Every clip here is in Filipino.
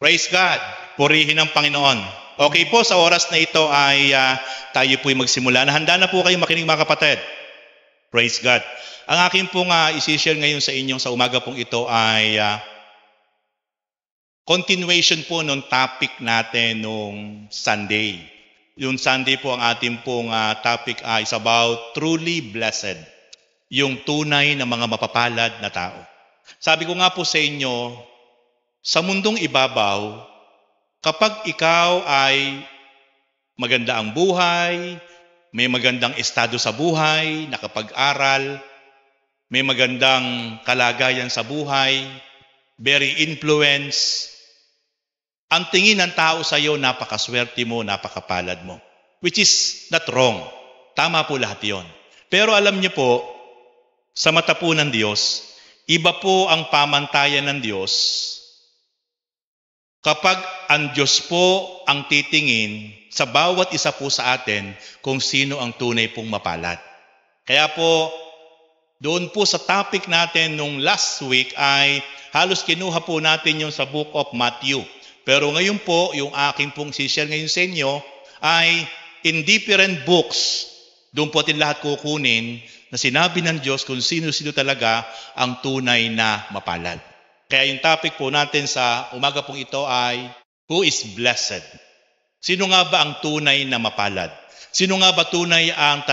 Praise God. Purihin ang Panginoon. Okay po, sa oras na ito ay tayo po'y magsimula. Handa na po kayo makinig mga kapatid. Praise God. Ang akin pong isi-share ngayon sa inyong sa umaga pong ito ay continuation po nung topic natin nung Sunday. Yung Sunday po ang ating pong topic ay is about truly blessed. Yung tunay na mga mapapalad na tao. Sabi ko nga po sa inyo, sa mundong ibabaw, kapag ikaw ay maganda ang buhay, may magandang estado sa buhay, nakapag-aral, may magandang kalagayan sa buhay, very influence, ang tingin ng tao sa iyo, napakaswerte mo, napakapalad mo. Which is not wrong. Tama po lahat yon. Pero alam niyo po, sa mata po ng Diyos, iba po ang pamantayan ng Diyos kapag ang Diyos po ang titingin sa bawat isa po sa atin kung sino ang tunay pong mapalad. Kaya po, doon po sa topic natin nung last week ay halos kinuha po natin yung sa book of Matthew. Pero ngayon po, yung aking pong share ngayon sa inyo ay in different books. Doon po atin lahat kukunin na sinabi ng Diyos kung sino-sino talaga ang tunay na mapalad. Kaya yung topic po natin sa umaga pong ito ay, who is blessed? Sino nga ba ang tunay na mapalad? Sino nga ba tunay ang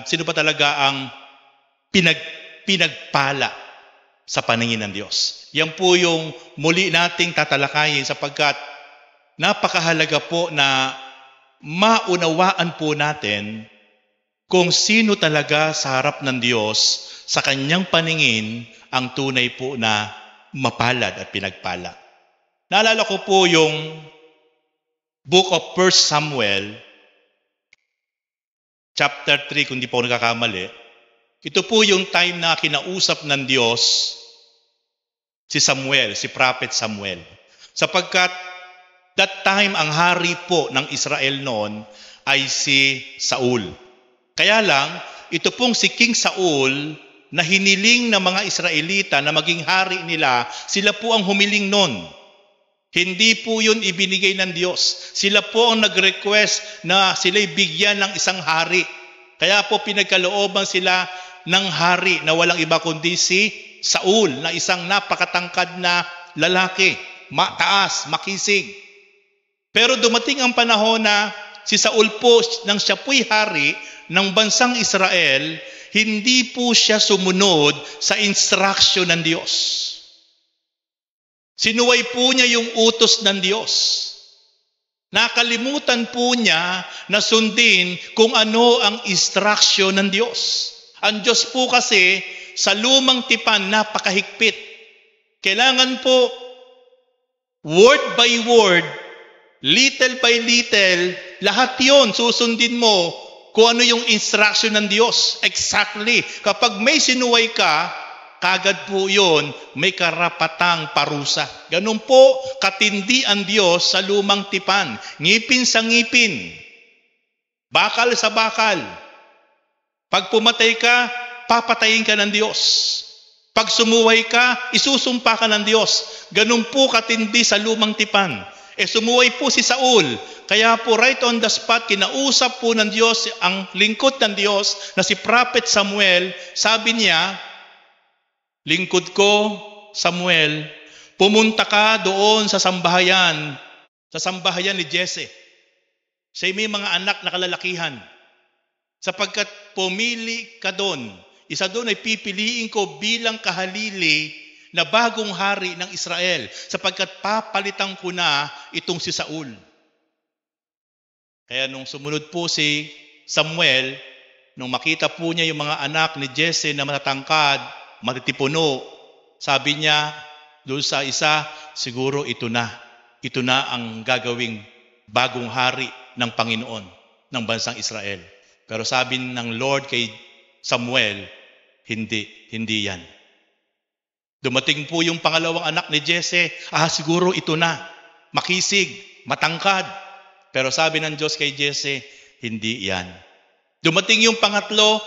sino ba talaga ang pinagpala sa paningin ng Diyos? Yan po yung muli nating tatalakayin sapagkat napakahalaga po na maunawaan po natin kung sino talaga sa harap ng Diyos sa kanyang paningin ang tunay po na mapalad at pinagpala. Naalala ko po yung book of 1 Samuel, chapter 3, kung di po nagkakamali. Ito po yung time na kinausap ng Diyos si Samuel, si Prophet Samuel. Sapagkat that time ang hari po ng Israel noon ay si Saul. Kaya lang, ito pong si King Saul na hiniling ng mga Israelita na maging hari nila, sila po ang humiling nun. Hindi po yun ibinigay ng Diyos. Sila po ang nag-request na sila'y bigyan ng isang hari. Kaya po pinagkalooban sila ng hari na walang iba kundi si Saul, na isang napakatangkad na lalaki, mataas, makisig. Pero dumating ang panahon na si Saul po, nang siya po'y hari ng bansang Israel, hindi po siya sumunod sa instruction ng Diyos. Sinuway po niya yung utos ng Diyos. Nakalimutan po niya na sundin kung ano ang instruction ng Diyos. Ang Diyos po kasi sa lumang tipan napakahigpit. Kailangan po word by word, little by little, lahat yon susundin mo kung ano yung instruction ng Diyos. Exactly. Kapag may sinuway ka, kagad po yun, may karapatang parusa. Ganun po, katindi ang Diyos sa lumang tipan. Ngipin sa ngipin. Bakal sa bakal. Pag pumatay ka, papatayin ka ng Diyos. Pag sumuway ka, isusumpa ka ng Diyos. Ganun po katindi sa lumang tipan. Sumuway po si Saul. Kaya po right on the spot, kinausap po ng Diyos ang lingkod ng Diyos na si Prophet Samuel. Sabi niya, lingkod ko, Samuel, pumunta ka doon sa sambahayan ni Jesse. Siya may mga anak na kalalakihan. Sapagkat pumili ka doon. Isa doon ay pipiliin ko bilang kahalili na bagong hari ng Israel, sapagkat papalitan ko na itong si Saul. Kaya nung sumunod po si Samuel, nung makita po niya yung mga anak ni Jesse na matatangkad, matitipuno, sabi niya doon sa isa, siguro ito na ang gagawing bagong hari ng Panginoon ng bansang Israel. Pero sabi ng Lord kay Samuel, hindi yan. Dumating po yung pangalawang anak ni Jesse, siguro ito na, makisig, matangkad. Pero sabi ng Diyos kay Jesse, hindi yan. Dumating yung pangatlo,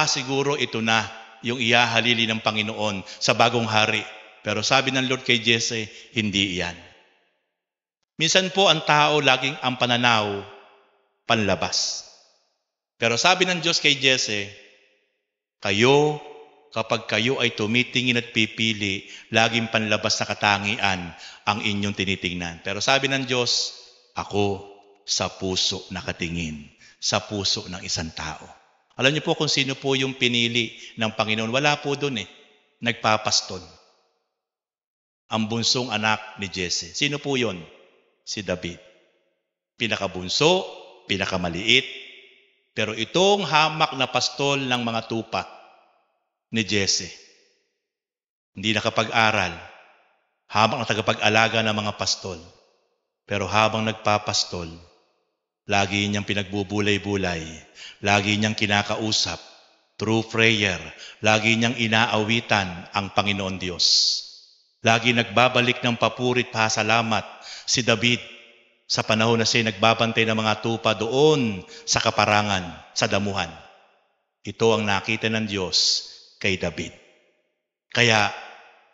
siguro ito na, yung ihahalili ng Panginoon sa bagong hari. Pero sabi ng Lord kay Jesse, hindi yan. Minsan po ang tao laging ang pananaw, panlabas. Pero sabi ng Diyos kay Jesse, kapag kayo ay tumitingin at pipili, laging panlabas na katangian ang inyong tinitingnan. Pero sabi ng Diyos, ako sa puso nakatingin, sa puso ng isang tao. Alam niyo po kung sino po yung pinili ng Panginoon? Wala po doon nagpapastol. Ang bunsong anak ni Jesse. Sino po yun? Si David. Pinakabunso, pinakamaliit. Pero itong hamak na pastol ng mga tupa ni Jesse, hindi nakapag-aral, hamak na tagapag-alaga ng mga pastol. Pero habang nagpapastol, lagi niyang pinagbubulay-bulay, lagi niyang kinakausap, through prayer, lagi niyang inaawitan ang Panginoon Diyos. Lagi nagbabalik ng papurit pasalamat si David sa panahon na siya nagbabantay ng mga tupa doon sa kaparangan, sa damuhan. Ito ang nakita ng Diyos kay David. Kaya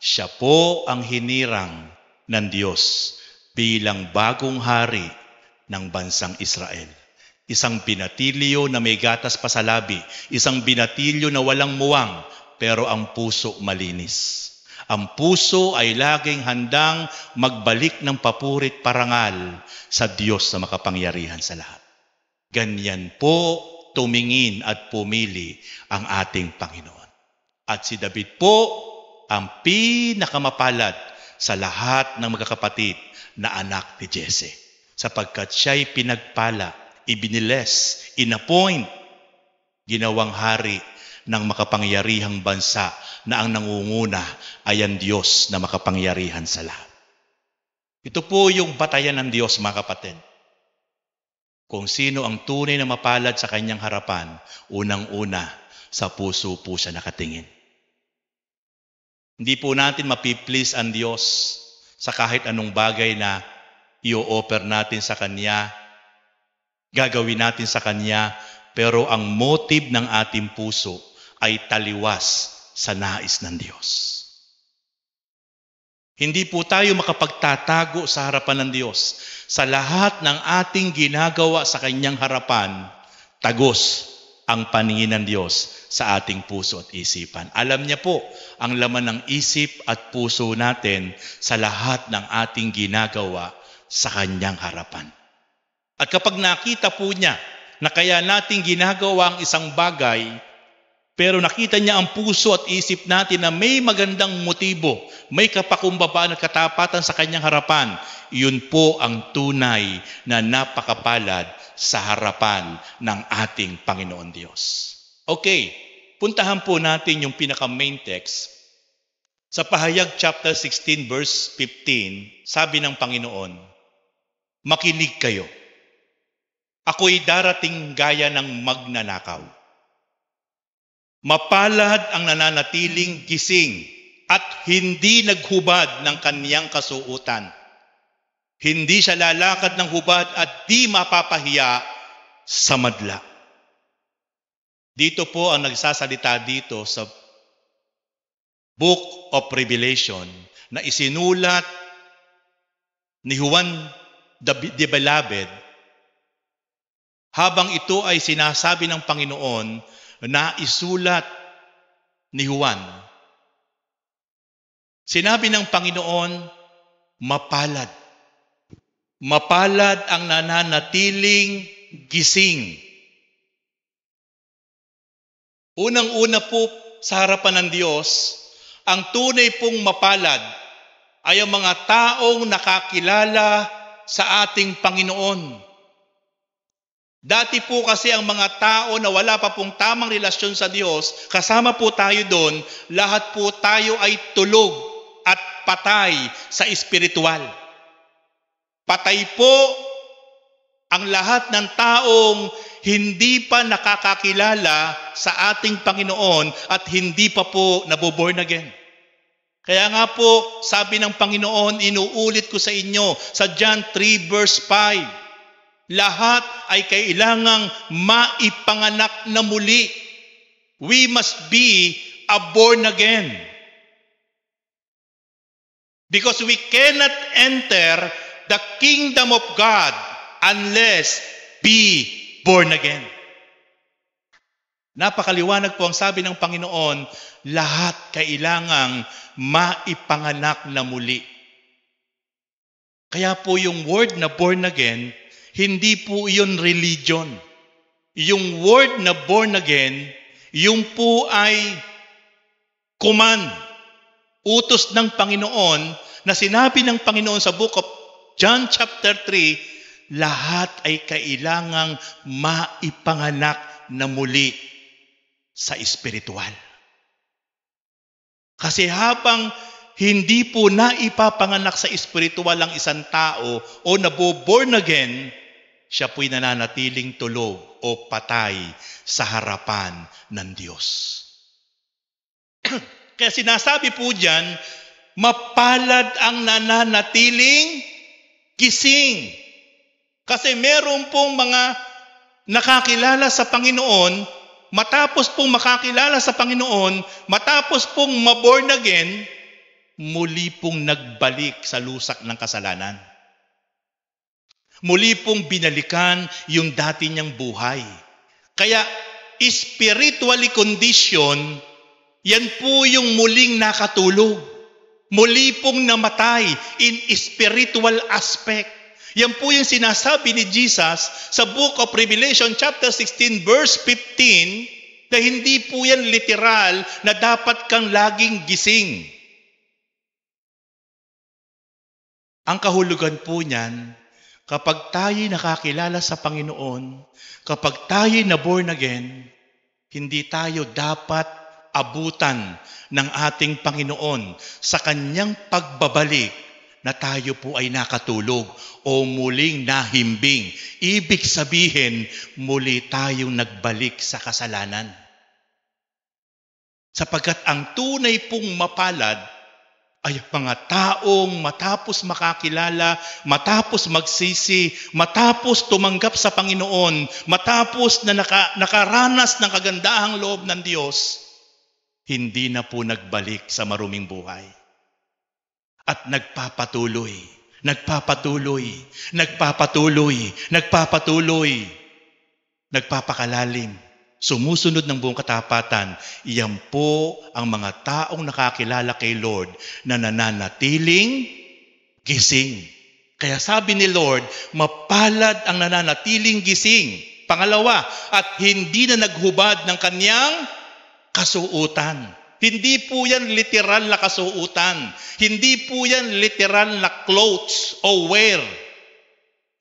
siya po ang hinirang ng Diyos bilang bagong hari ng bansang Israel. Isang binatilyo na may gatas pa sa labi, isang binatilyo na walang muwang, pero ang puso malinis. Ang puso ay laging handang magbalik ng papurit parangal sa Diyos na makapangyarihan sa lahat. Ganyan po tumingin at pumili ang ating Panginoon. At si David po ang pinakamapalad sa lahat ng magkakapatid na anak ni Jesse. Sapagkat siya'y pinagpala, ibiniles, inappoint, ginawang hari ng makapangyarihang bansa na ang nangunguna ay ang Diyos na makapangyarihan sa lahat. Ito po yung batayan ng Diyos, mga kapatid. Kung sino ang tunay na mapalad sa kanyang harapan, unang-una sa puso po siya nakatingin. Hindi po natin mapiplease ang Diyos sa kahit anong bagay na i-offer natin sa Kanya, gagawin natin sa Kanya, pero ang motive ng ating puso ay taliwas sa nais ng Diyos. Hindi po tayo makapagtatago sa harapan ng Diyos. Sa lahat ng ating ginagawa sa Kanyang harapan, tagos ang paningin ng Diyos sa ating puso at isipan. Alam niya po ang laman ng isip at puso natin sa lahat ng ating ginagawa sa Kanyang harapan. At kapag nakita po niya na kaya nating ginagawa ang isang bagay, pero nakita niya ang puso at isip natin na may magandang motibo, may kapakumbabaan at katapatan sa Kanyang harapan, yun po ang tunay na napakapalad sa harapan ng ating Panginoon Diyos. Okay, puntahan po natin yung pinaka-main text. Sa Pahayag chapter 16 verse 15, sabi ng Panginoon, makinig kayo. Ako'y darating gaya ng magnanakaw. Mapalad ang nananatiling gising at hindi naghubad ng kaniyang kasuutan. Hindi siya lalakad ng hubad at di mapapahiya sa madla. Dito po ang nagsasalita dito sa Book of Revelation na isinulat ni Juan the Beloved, habang ito ay sinasabi ng Panginoon na isulat ni Juan. Sinabi ng Panginoon, mapalad. Mapalad ang nananatiling gising. Unang-una po sa harapan ng Diyos, ang tunay pong mapalad ay ang mga taong nakakilala sa ating Panginoon. Dati po kasi ang mga tao na wala pa pong tamang relasyon sa Diyos, kasama po tayo doon, lahat po tayo ay tulog at patay sa espiritual. Patay po ang lahat ng taong hindi pa nakakakilala sa ating Panginoon at hindi pa po naboborn again. Kaya nga po, sabi ng Panginoon, inuulit ko sa inyo sa John 3 verse 5, lahat ay kailangang maipanganak na muli. We must be a born again. Because we cannot enter the kingdom of God unless be born again. Napakaliwanag po ang sabi ng Panginoon, lahat kailangang maipanganak na muli. Kaya po yung word na born again, hindi po yun religion. Yung word na born again, yung po ay command, utos ng Panginoon na sinabi ng Panginoon sa book of John chapter 3, lahat ay kailangang maipanganak na muli sa espiritual. Kasi habang hindi po naipapanganak sa espiritual ang isang tao o naboborn again, siya po'y nananatiling tulog o patay sa harapan ng Diyos. Kaya sinasabi po diyan, mapalad ang nananatiling gising. Kasi meron pong mga nakakilala sa Panginoon, matapos pong makakilala sa Panginoon, matapos pong maborn again, muli pong nagbalik sa lusak ng kasalanan. Muli pong binalikan yung dati niyang buhay. Kaya spiritually condition, yan po yung muling nakatulog. Muli pong namatay in spiritual aspect. Yan po yung sinasabi ni Jesus sa book of Revelation chapter 16 verse 15 na hindi po yan literal na dapat kang laging gising. Ang kahulugan po niyan, kapag tayo nakakilala sa Panginoon, kapag tayo na born again, hindi tayo dapat abutan ng ating Panginoon sa kanyang pagbabalik na tayo po ay nakatulog o muling nahimbing. Ibig sabihin, muli tayong nagbalik sa kasalanan. Sapagkat ang tunay pong mapalad ay mga taong matapos makakilala, matapos magsisi, matapos tumanggap sa Panginoon, matapos na nakaranas ng kagandahang loob ng Diyos, hindi na po nagbalik sa maruming buhay. At nagpapatuloy, nagpapakalalim, sumusunod ng buong katapatan. Iyan po ang mga taong nakakilala kay Lord na nananatiling gising. Kaya sabi ni Lord, mapalad ang nananatiling gising. Pangalawa, at hindi na naghubad ng kanyang kasuotan. Hindi po yan literal na kasuotan. Hindi po yan literal na clothes o wear.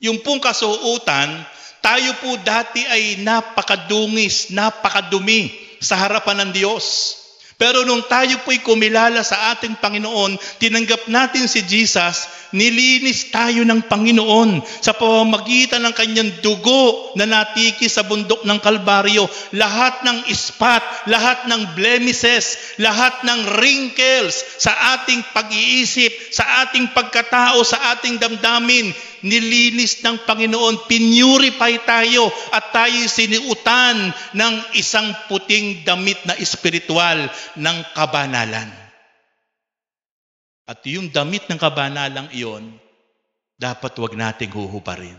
Yung pong kasuotan, tayo po dati ay napakadungis, napakadumi sa harapan ng Diyos. Pero nung tayo po'y kumilala sa ating Panginoon, tinanggap natin si Jesus, nilinis tayo ng Panginoon sa pamamagitan ng kanyang dugo na natiki sa bundok ng Kalbaryo. Lahat ng ispat, lahat ng blemishes, lahat ng wrinkles sa ating pag-iisip, sa ating pagkatao, sa ating damdamin, nilinis ng Panginoon, pinurify tayo at tayo siniutan ng isang puting damit na espiritual ng kabanalan. At yung damit ng kabanalang iyon, dapat wag nating huhubarin.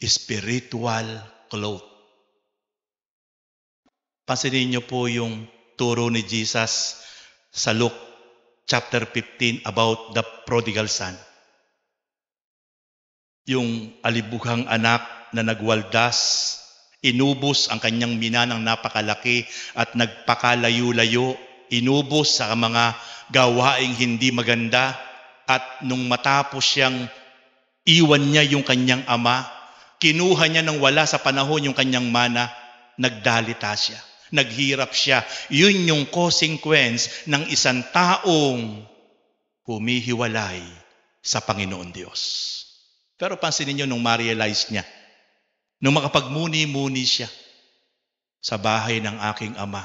Spiritual cloth. Pansinin niyo po yung turo ni Jesus sa Luke chapter 15 about the prodigal son. Yung alibughang anak na nagwaldas, inubos ang kanyang minanang napakalaki at nagpakalayo-layo, inubos sa mga gawaing hindi maganda, at nung matapos siyang iwan niya yung kanyang ama, kinuha niya ng wala sa panahon yung kanyang mana, nagdalita siya, naghirap siya. Yun yung consequence ng isang taong humihiwalay sa Panginoon Diyos. Pero pansinin niyo nung ma-realize niya, nung makapagmuni-muni siya, sa bahay ng aking ama,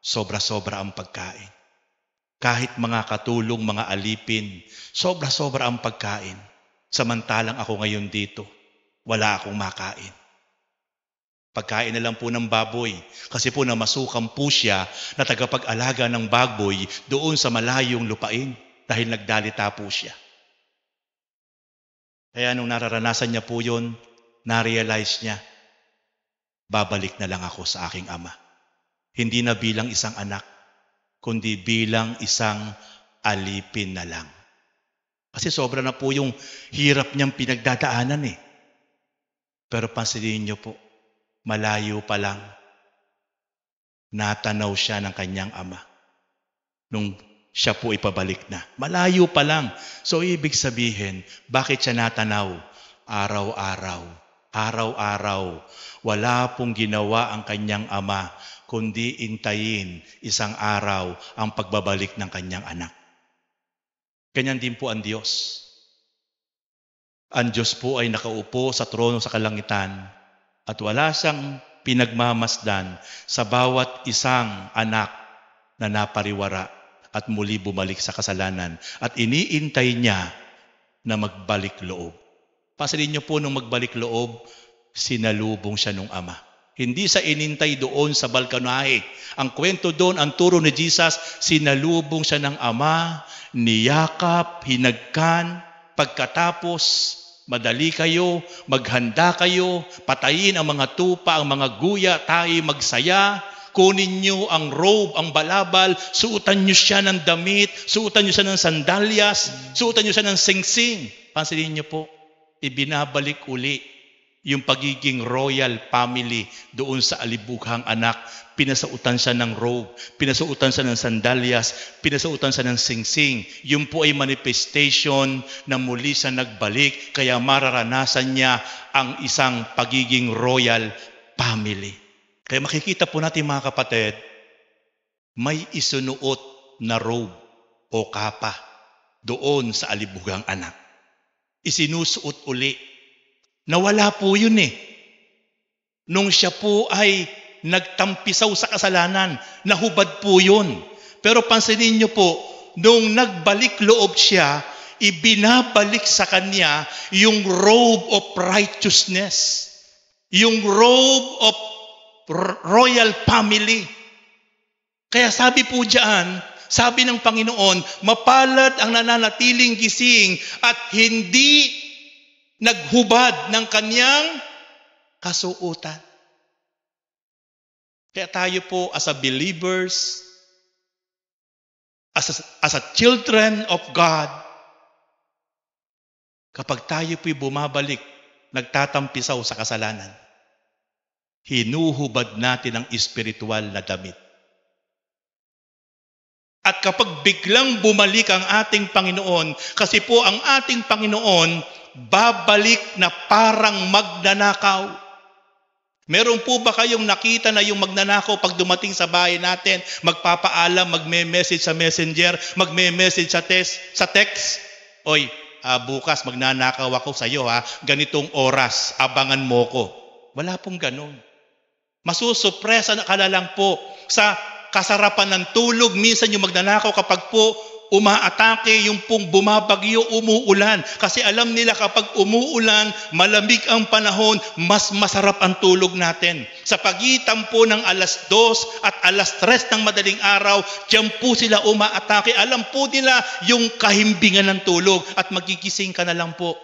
sobra-sobra ang pagkain. Kahit mga katulong, mga alipin, sobra-sobra ang pagkain. Samantalang ako ngayon dito, wala akong makain. Pagkain na lang po ng baboy, kasi po namasukan po siya na tagapag-alaga ng baboy doon sa malayong lupain dahil nagdalita po siya. Kaya nung nararanasan niya po yun, na-realize niya, babalik na lang ako sa aking ama. Hindi na bilang isang anak, kundi bilang isang alipin na lang. Kasi sobra na po yung hirap niyang pinagdadaanan eh. Pero pansinin niyo po, malayo pa lang, natanaw siya ng kanyang ama. Nung siya po ipabalik na. Malayo pa lang. So ibig sabihin, bakit siya natanaw? Araw-araw. Araw-araw. Wala pong ginawa ang kanyang ama, kundi intayin isang araw ang pagbabalik ng kanyang anak. Ganyan din po ang Diyos. Ang Diyos po ay nakaupo sa trono sa kalangitan at wala siyang pinagmamasdan sa bawat isang anak na napariwara at muli bumalik sa kasalanan at iniintay niya na magbalik loob. Pansinin niyo po nung magbalik loob, sinalubong siya nung ama. Hindi sa inintay doon sa balkonahe. Ang kwento doon, ang turo ni Jesus, sinalubong siya ng ama, niyakap, hinagkan, pagkatapos, madali kayo, maghanda kayo, patayin ang mga tupa, ang mga guya, tayo magsaya, kunin niyo ang robe, ang balabal, suotan niyo siya ng damit, suotan niyo siya ng sandalyas, suotan niyo siya ng singsing. Pansinin niyo po, ibinabalik uli yung pagiging royal family doon sa alibughang anak. Pinasuotan siya ng robe, pinasuotan siya ng sandalyas, pinasuotan siya ng singsing. Yun po ay manifestation na muli siya nagbalik, kaya mararanasan niya ang isang pagiging royal family. Kaya makikita po natin mga kapatid, may isunuot na robe o kapa doon sa alibughang anak. Isinusuot uli. Nawala po yun eh. Nung siya po ay nagtampisaw sa kasalanan, nahubad po yun. Pero pansinin niyo po, nung nagbalik loob siya, ibinabalik sa kanya yung robe of righteousness. Yung robe of royal family. Kaya sabi po diyan, sabi ng Panginoon, mapalad ang nananatiling gising at hindi naghubad ng kanyang kasuotan. Kaya tayo po as a believers, as a children of God, kapag tayo po'y bumabalik, nagtatampisaw sa kasalanan, hinuhubad natin ang espiritual na damit. At kapag biglang bumalik ang ating Panginoon, kasi po ang ating Panginoon, babalik na parang magnanakaw. Meron po ba kayong nakita na yung magnanakaw pag dumating sa bahay natin, magpapaalam, magme-message sa messenger, magme-message sa text? Oy, bukas magnanakaw ako sa iyo ganitong oras, abangan mo ko. Wala pong ganun. Masusupresa ka na lang po sa kasarapan ng tulog. Minsan yung magnanakaw kapag po umaatake, yung pong bumabagyo, umuulan. Kasi alam nila kapag umuulan, malamig ang panahon, mas masarap ang tulog natin. Sa pagitan po ng alas 2 at alas 3 ng madaling araw, diyan po sila umaatake. Alam po nila yung kahimbingan ng tulog at magigising ka na lang po.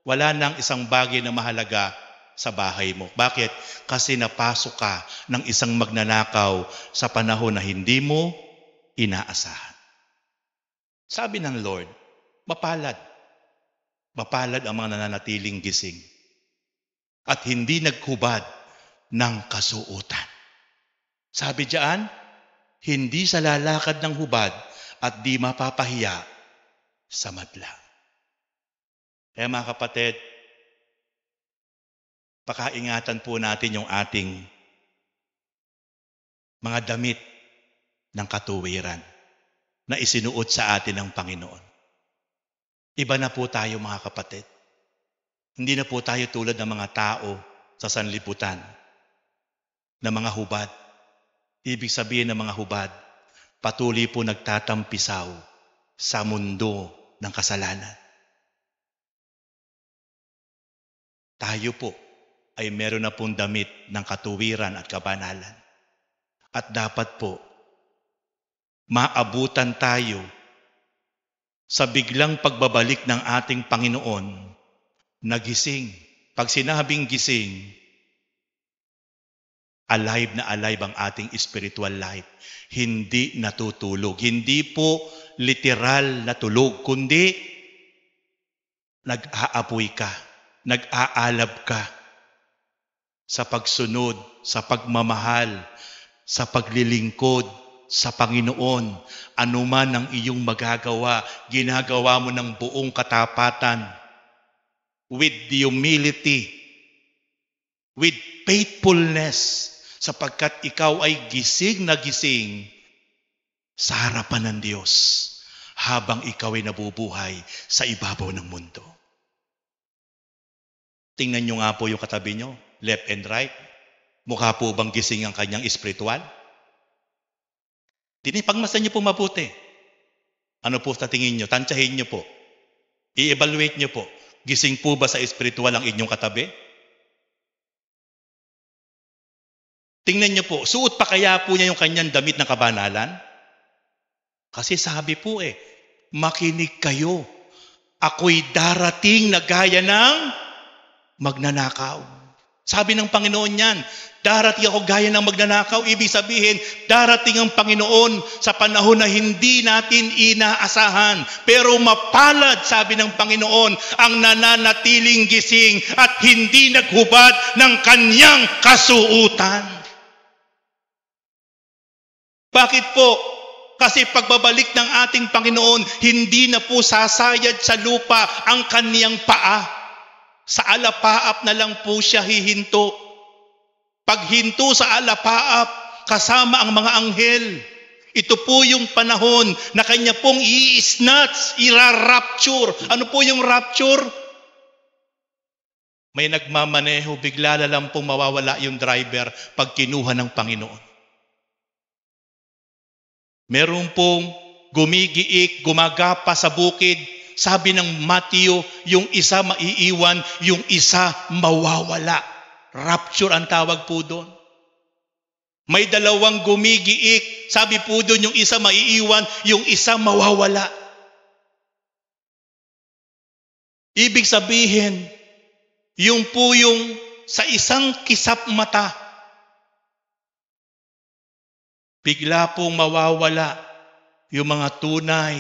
Wala nang isang bagay na mahalaga sa bahay mo. Bakit? Kasi napasok ka ng isang magnanakaw sa panahon na hindi mo inaasahan. Sabi ng Lord, mapalad. Mapalad ang mga nananatiling gising at hindi naghubad ng kasuotan. Sabi diyan, hindi sa lalakad ng hubad at di mapapahiya sa madla. Kaya mga kapatid, pakaingatan po natin yung ating mga damit ng katuwiran na isinuot sa atin ng Panginoon. Iba na po tayo mga kapatid. Hindi na po tayo tulad ng mga tao sa sanlibutan na mga hubad. Ibig sabihin ng mga hubad, patuloy po nagtatampisaw sa mundo ng kasalanan. Tayo po ay meron na pong damit ng katuwiran at kabanalan. At dapat po maabutan tayo sa biglang pagbabalik ng ating Panginoon nagising. Pag sinabing gising, alive na alive ang ating spiritual life. Hindi natutulog. Hindi po literal na tulog, kundi nag-aapoy ka, nag-aalab ka sa pagsunod, sa pagmamahal, sa paglilingkod sa Panginoon. Anuman ang iyong magagawa, ginagawa mo ng buong katapatan, with the humility, with faithfulness, sapagkat ikaw ay gising na gising sa harapan ng Diyos habang ikaw ay nabubuhay sa ibabaw ng mundo. Tingnan nyo nga po yung katabi nyo, left and right. Mukha po bang gising ang kanyang espiritual? Pagmasdan nyo po mabuti. Ano po sa tingin nyo? Tansyahin nyo po. I-evaluate nyo po. Gising po ba sa espiritual ang inyong katabi? Tingnan nyo po, suot pa kaya po niya yung kanyang damit ng kabanalan? Kasi sabi po makinig kayo. Ako'y darating na gaya ng magnanakaw. Sabi ng Panginoon yan, darating ako gaya ng magnanakaw. Ibig sabihin, darating ang Panginoon sa panahon na hindi natin inaasahan. Pero mapalad, sabi ng Panginoon, ang nananatiling gising at hindi naghubad ng kanyang kasuutan. Bakit po? Kasi pagbabalik ng ating Panginoon, hindi na po sasayad sa lupa ang kaniyang paa. Sa alapaap na lang po siya hihinto. Paghinto sa alapaap, kasama ang mga anghel. Ito po yung panahon na kanya pong i-snatch, ira-rapture. Ano po yung rapture? May nagmamaneho, bigla na lang pong mawawala yung driver pag kinuha ng Panginoon. Meron pong gumigiik, gumagapa sa bukid. Sabi ng Matthew, yung isa maiiwan, yung isa mawawala. Rapture ang tawag po doon. May dalawang gumigiik. Sabi po doon, yung isa maiiwan, yung isa mawawala. Ibig sabihin, yung po yung sa isang kisap mata, bigla pong mawawala yung mga tunay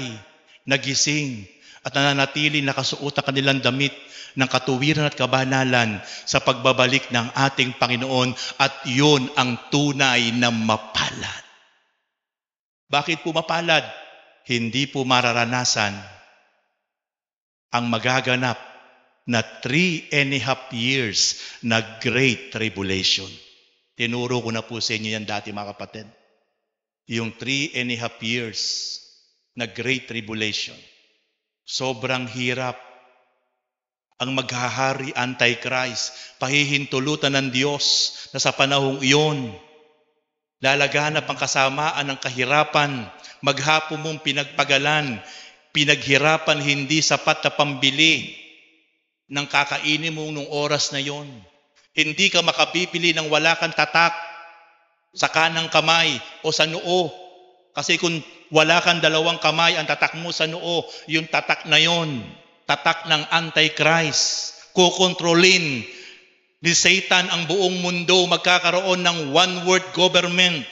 na gising at nananatili nakasuot ang kanilang damit ng katuwiran at kabanalan sa pagbabalik ng ating Panginoon, at yun ang tunay na mapalad. Bakit po mapalad? Hindi po mararanasan ang magaganap na 3.5 years na Great Tribulation. Tinuro ko na po sa inyo yan dati, mga kapatid. Yung 3.5 years na Great Tribulation. Sobrang hirap. Ang maghahari, Antichrist, pahihintulutan ng Diyos na sa panahong iyon, lalaganap ang kasamaan ng kahirapan, maghapon mong pinagpagalan, pinaghirapan hindi sapat na pambili ng kakainin mo nung oras na yon. Hindi ka makabibili ng wala kang tatak sa kanang kamay o sa noo. Kasi kung wala kang dalawang kamay, ang tatak mo sa noo, yung tatak na yon, tatak ng Antichrist. Kukontrolin ni Satan ang buong mundo. Magkakaroon ng one-world government,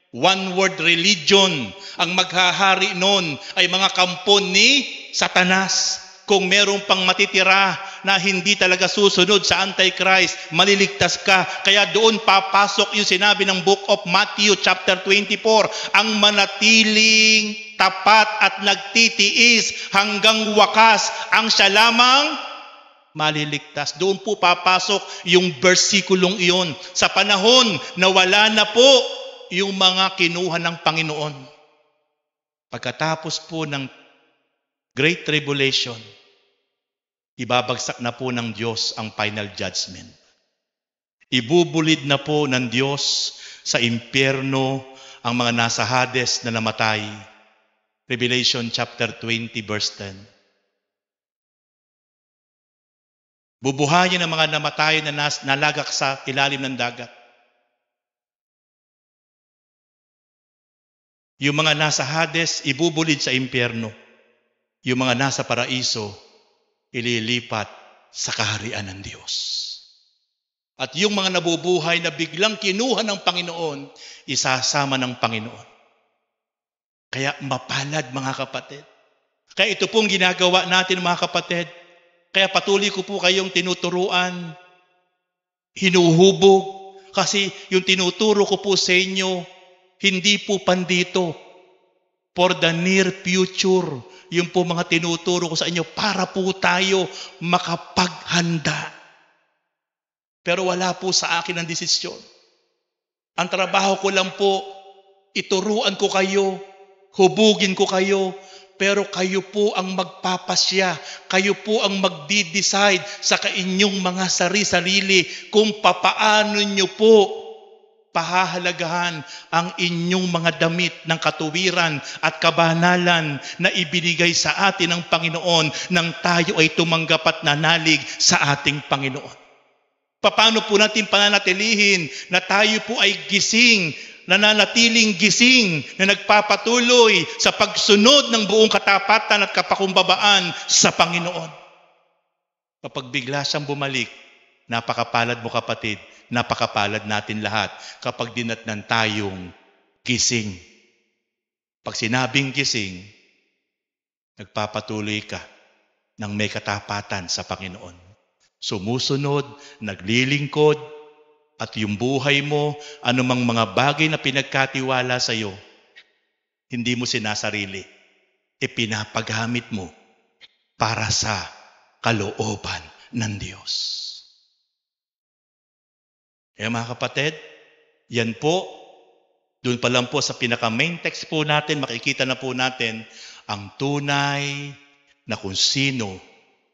one-world religion. Ang maghahari noon ay mga kampon ni Satanas. Kung meron pang matitira na hindi talaga susunod sa Antichrist, maliligtas ka. Kaya doon papasok yung sinabi ng Book of Matthew chapter 24, ang manatiling tapat at nagtitiis hanggang wakas, ang siya lamang maliligtas. Doon po papasok yung versikulong iyon. Sa panahon na wala na po yung mga kinuha ng Panginoon. Pagkatapos po ng Great Tribulation, ibabagsak na po ng Diyos ang final judgment. Ibubulid na po ng Diyos sa impyerno ang mga nasa Hades na namatay. Revelation chapter 20 verse 10. Bubuhayin ang mga namatay na nalagak sa ilalim ng dagat. Yung mga nasa Hades, ibubulid sa impyerno. Yung mga nasa paraiso, ililipat sa kaharian ng Diyos. At yung mga nabubuhay na biglang kinuha ng Panginoon, isasama ng Panginoon. Kaya mapalad mga kapatid. Kaya ito pong ginagawa natin mga kapatid. Kaya patuloy ko po kayong tinuturuan, hinuhubog, kasi yung tinuturo ko po sa inyo, hindi po pandito. For the near future, yung po mga tinuturo ko sa inyo para po tayo makapaghanda. Pero wala po sa akin ang desisyon. Ang trabaho ko lang po, ituruan ko kayo, hubugin ko kayo, pero kayo po ang magpapasya, kayo po ang magdi-decide sa kainyong mga sarili kung papaano nyo po pahahalagahan ang inyong mga damit ng katuwiran at kabanalan na ibinigay sa atin ng Panginoon nang tayo ay tumanggap at nanalig sa ating Panginoon. Paano po natin pananatilihin na tayo po ay gising, nananatiling gising, na nagpapatuloy sa pagsunod ng buong katapatan at kapakumbabaan sa Panginoon? Kapag bigla siyang bumalik, napakapalad mo kapatid, napakapalad natin lahat kapag dinatnan tayong gising. Pag sinabing gising, nagpapatuloy ka ng may katapatan sa Panginoon. Sumusunod, naglilingkod, at yung buhay mo, anumang mga bagay na pinagkatiwala sa iyo, hindi mo sinasarili, ipinapagamit mo para sa kalooban ng Diyos. Kaya mga kapatid, yan po, doon pa lang po sa pinaka-main text po natin, makikita na po natin ang tunay na kung sino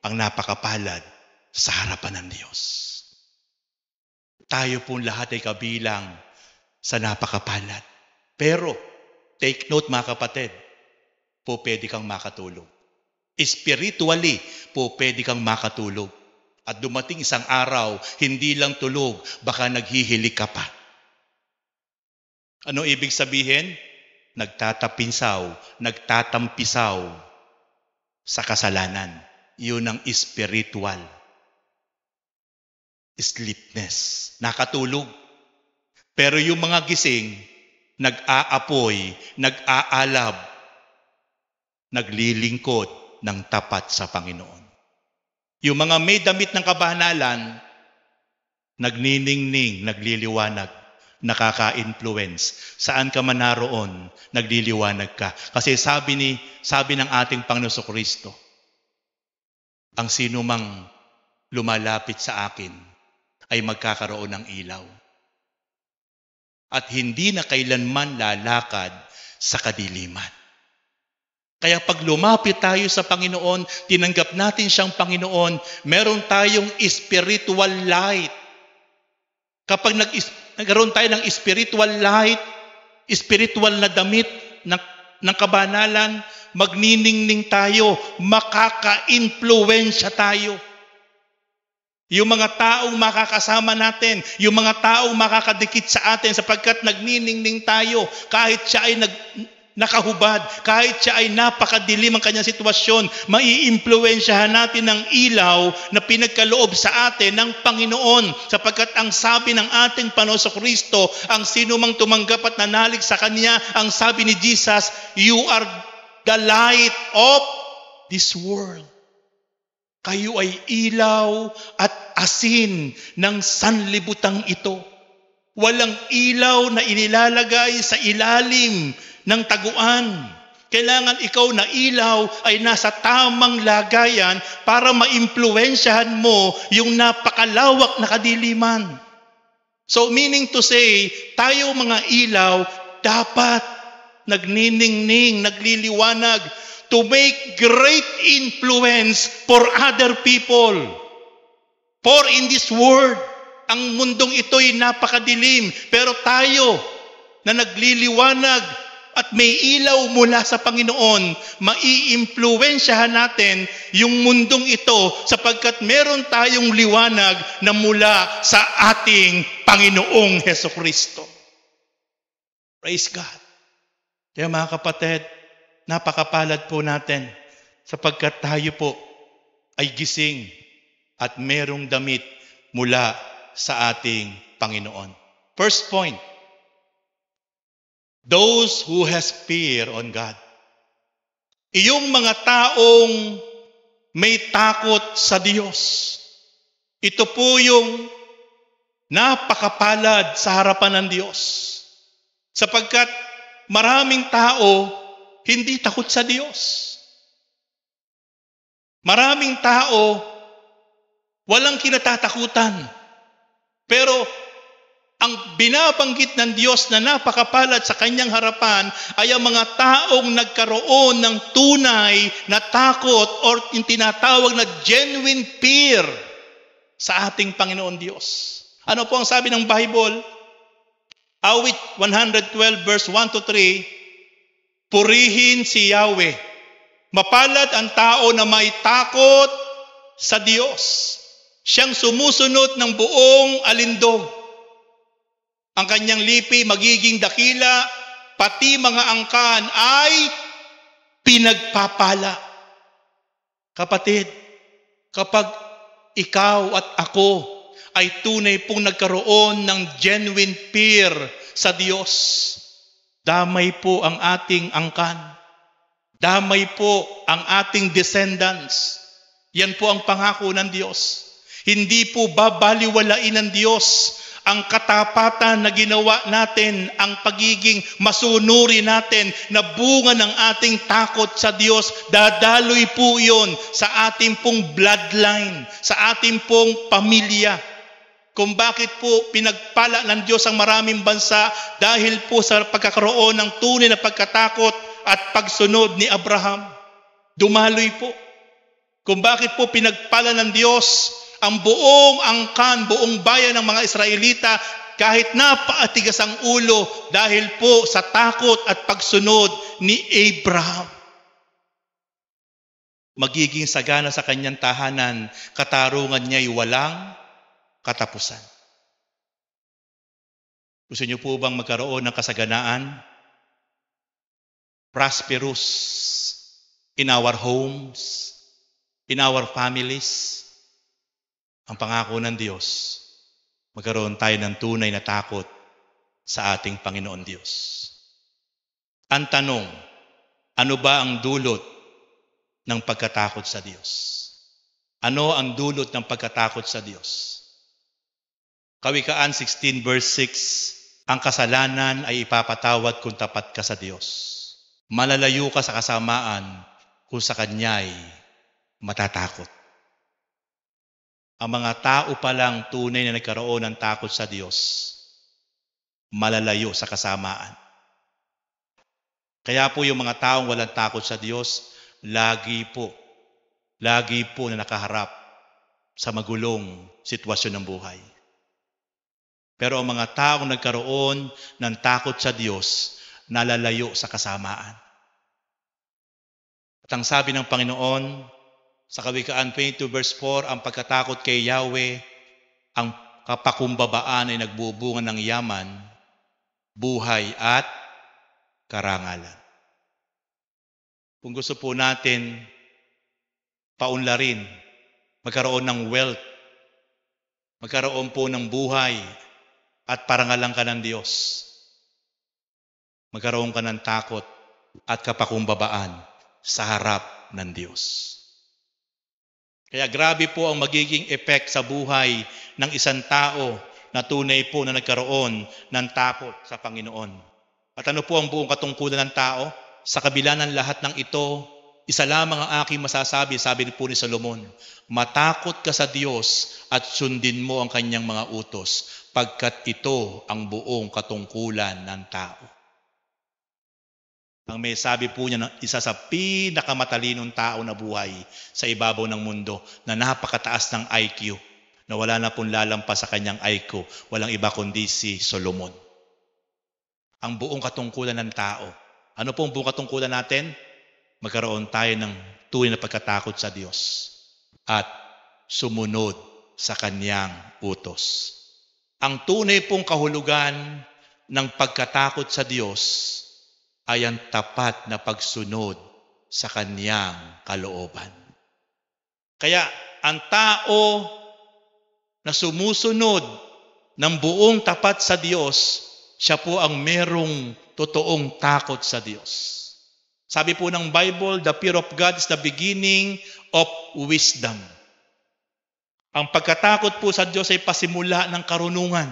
ang napakapalad sa harapan ng Diyos. Tayo pong lahat ay kabilang sa napakapalad. Pero, take note mga kapatid, po pwede kang makatulog. Spiritually, po pwede kang makatulog. At dumating isang araw, hindi lang tulog, baka naghihilik ka pa. Ano ibig sabihin? Nagtatampisaw sa kasalanan. Yun ang spiritual sleepness. Nakatulog. Pero yung mga gising, nag-aapoy, nag-aalab, naglilingkod ng tapat sa Panginoon. Yung mga may damit ng kabanalan, nagniningning, nagliliwanag, nakaka-influence. Saan ka man naroon, nagliliwanag ka. Kasi sabi ng ating Panginoon Kristo, ang sino mang lumalapit sa akin ay magkakaroon ng ilaw. At hindi na kailanman lalakad sa kadiliman. Kaya pag lumapit tayo sa Panginoon, tinanggap natin siyang Panginoon, meron tayong spiritual light. Kapag nagkaroon tayo ng spiritual light, spiritual na damit ng kabanalan, magniningning tayo, makaka-influensya tayo. Yung mga taong makakasama natin, yung mga taong makakadikit sa atin sapagkat nagniningning tayo, kahit siya ay nakahubad, kahit siya ay napakadilim ang kanyang sitwasyon, maiimpluwensyahan natin ng ilaw na pinagkaloob sa atin ng Panginoon. Sapagkat ang sabi ng ating Panginoon Kristo, ang sino mang tumanggap at nanalig sa Kanya, ang sabi ni Jesus, you are the light of this world. Kayo ay ilaw at asin ng sanlibutang ito. Walang ilaw na inilalagay sa ilalim ng taguan. Kailangan ikaw na ilaw ay nasa tamang lagayan para maimpluwensyahan mo yung napakalawak na kadiliman. So meaning to say, tayo mga ilaw dapat nagniningning, nagliliwanag, to make great influence for other people. For in this world, ang mundong ito'y napakadilim, pero tayo na nagliliwanag at may ilaw mula sa Panginoon, maiimpluwensyahan natin yung mundong ito sapagkat meron tayong liwanag na mula sa ating Panginoong Hesukristo. Praise God. Kaya mga kapatid, napakapalad po natin sapagkat tayo po ay gising at merong damit mula sa ating Panginoon. First point, those who has fear on God. Iyong mga taong may takot sa Diyos. Ito po yung napakapalad sa harapan ng Diyos. Sapagkat maraming tao hindi takot sa Diyos. Maraming tao walang kinatatakutan. Pero ang binabanggit ng Diyos na napakapalad sa kanyang harapan ay ang mga taong nagkaroon ng tunay na takot or yung tinatawag na genuine fear sa ating Panginoon Diyos. Ano po ang sabi ng Bible? Awit 112 verse 1 to 3, purihin si Yahweh. Mapalad ang tao na may takot sa Diyos. Siyang sumusunod ng buong alindog. Ang kanyang lipi magiging dakila, pati mga angkan ay pinagpapala. Kapatid, kapag ikaw at ako ay tunay pong nagkaroon ng genuine fear sa Diyos, damay po ang ating angkan. Damay po ang ating descendants. Yan po ang pangako ng Diyos. Hindi po babaliwalain ng Diyos ang katapatan na ginawa natin, ang pagiging masunuri natin na bunga ng ating takot sa Diyos. Dadaloy po yun sa ating pong bloodline, sa ating pong pamilya. Kung bakit po pinagpala ng Diyos ang maraming bansa dahil po sa pagkakaroon ng tunay na pagkatakot at pagsunod ni Abraham. Dumaloy po. Kung bakit po pinagpala ng Diyos ang buong angkan, buong bayan ng mga Israelita kahit napaatigas ang ulo dahil po sa takot at pagsunod ni Abraham. Magiging sagana sa kanyang tahanan, katarungan niya ay walang katapusan. Gusto niyo po bang magkaroon ng kasaganaan? Prosperous in our homes, in our families. Ang pangako ng Diyos, magkaroon tayo ng tunay na takot sa ating Panginoon Diyos. Ang tanong, ano ba ang dulot ng pagkatakot sa Diyos? Ano ang dulot ng pagkatakot sa Diyos? Kawikaan 16 verse 6, ang kasalanan ay ipapatawad kung tapat ka sa Diyos. Malalayo ka sa kasamaan kung sa Kanya'y matatakot. Ang mga tao palang tunay na nagkaroon ng takot sa Diyos, malalayo sa kasamaan. Kaya po yung mga taong walang takot sa Diyos, lagi po na nakaharap sa magulong sitwasyon ng buhay. Pero ang mga taong nagkaroon ng takot sa Diyos, nalalayo sa kasamaan. At ang sabi ng Panginoon, sa Kawikaan 22 verse 4, ang pagkatakot kay Yahweh, ang kapakumbabaan ay nagbubunga ng yaman, buhay at karangalan. Kung gusto po natin paunlarin, magkaroon ng wealth, magkaroon po ng buhay at parangalan ka ng Diyos, magkaroon ka ng takot at kapakumbabaan sa harap ng Diyos. Kaya grabe po ang magiging effect sa buhay ng isang tao na tunay po na nagkaroon ng takot sa Panginoon. At ano po ang buong katungkulan ng tao? Sa kabila ng lahat ng ito, isa lamang ang aking masasabi, sabi po ni Solomon, matakot ka sa Diyos at sundin mo ang kanyang mga utos, pagkat ito ang buong katungkulan ng tao. Ang may sabi po niya na isa sa pinakamatalinong tao na buhay sa ibabaw ng mundo na napakataas ng IQ, na wala na pong lalampas sa kanyang IQ, walang iba kundi si Solomon. Ang buong katungkulan ng tao. Ano po ang buong katungkulan natin? Magkaroon tayo ng tunay na pagkatakot sa Diyos at sumunod sa kanyang utos. Ang tunay pong kahulugan ng pagkatakot sa Diyos ay ang tapat na pagsunod sa kanyang kalooban. Kaya ang tao na sumusunod ng buong tapat sa Diyos, siya po ang merong totoong takot sa Diyos. Sabi po ng Bible, the fear of God is the beginning of wisdom. Ang pagkatakot po sa Diyos ay pasimula ng karunungan.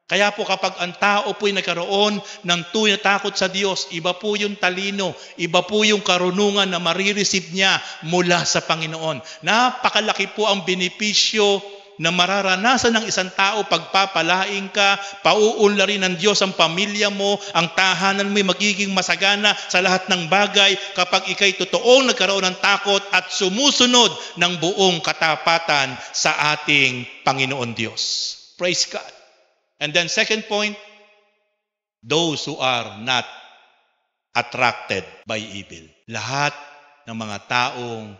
Kaya po kapag ang tao po'y nagkaroon ng tunay na takot sa Diyos, iba po yung talino, iba po yung karunungan na marireceive niya mula sa Panginoon. Napakalaki po ang benepisyo na mararanasan ng isang tao, pagpapalain ka, pauunlarin ng Diyos ang pamilya mo, ang tahanan mo'y magiging masagana sa lahat ng bagay kapag ikay totoong nagkaroon ng takot at sumusunod ng buong katapatan sa ating Panginoon Diyos. Praise God. And then second point, those who are not attracted by evil. Lahat ng mga taong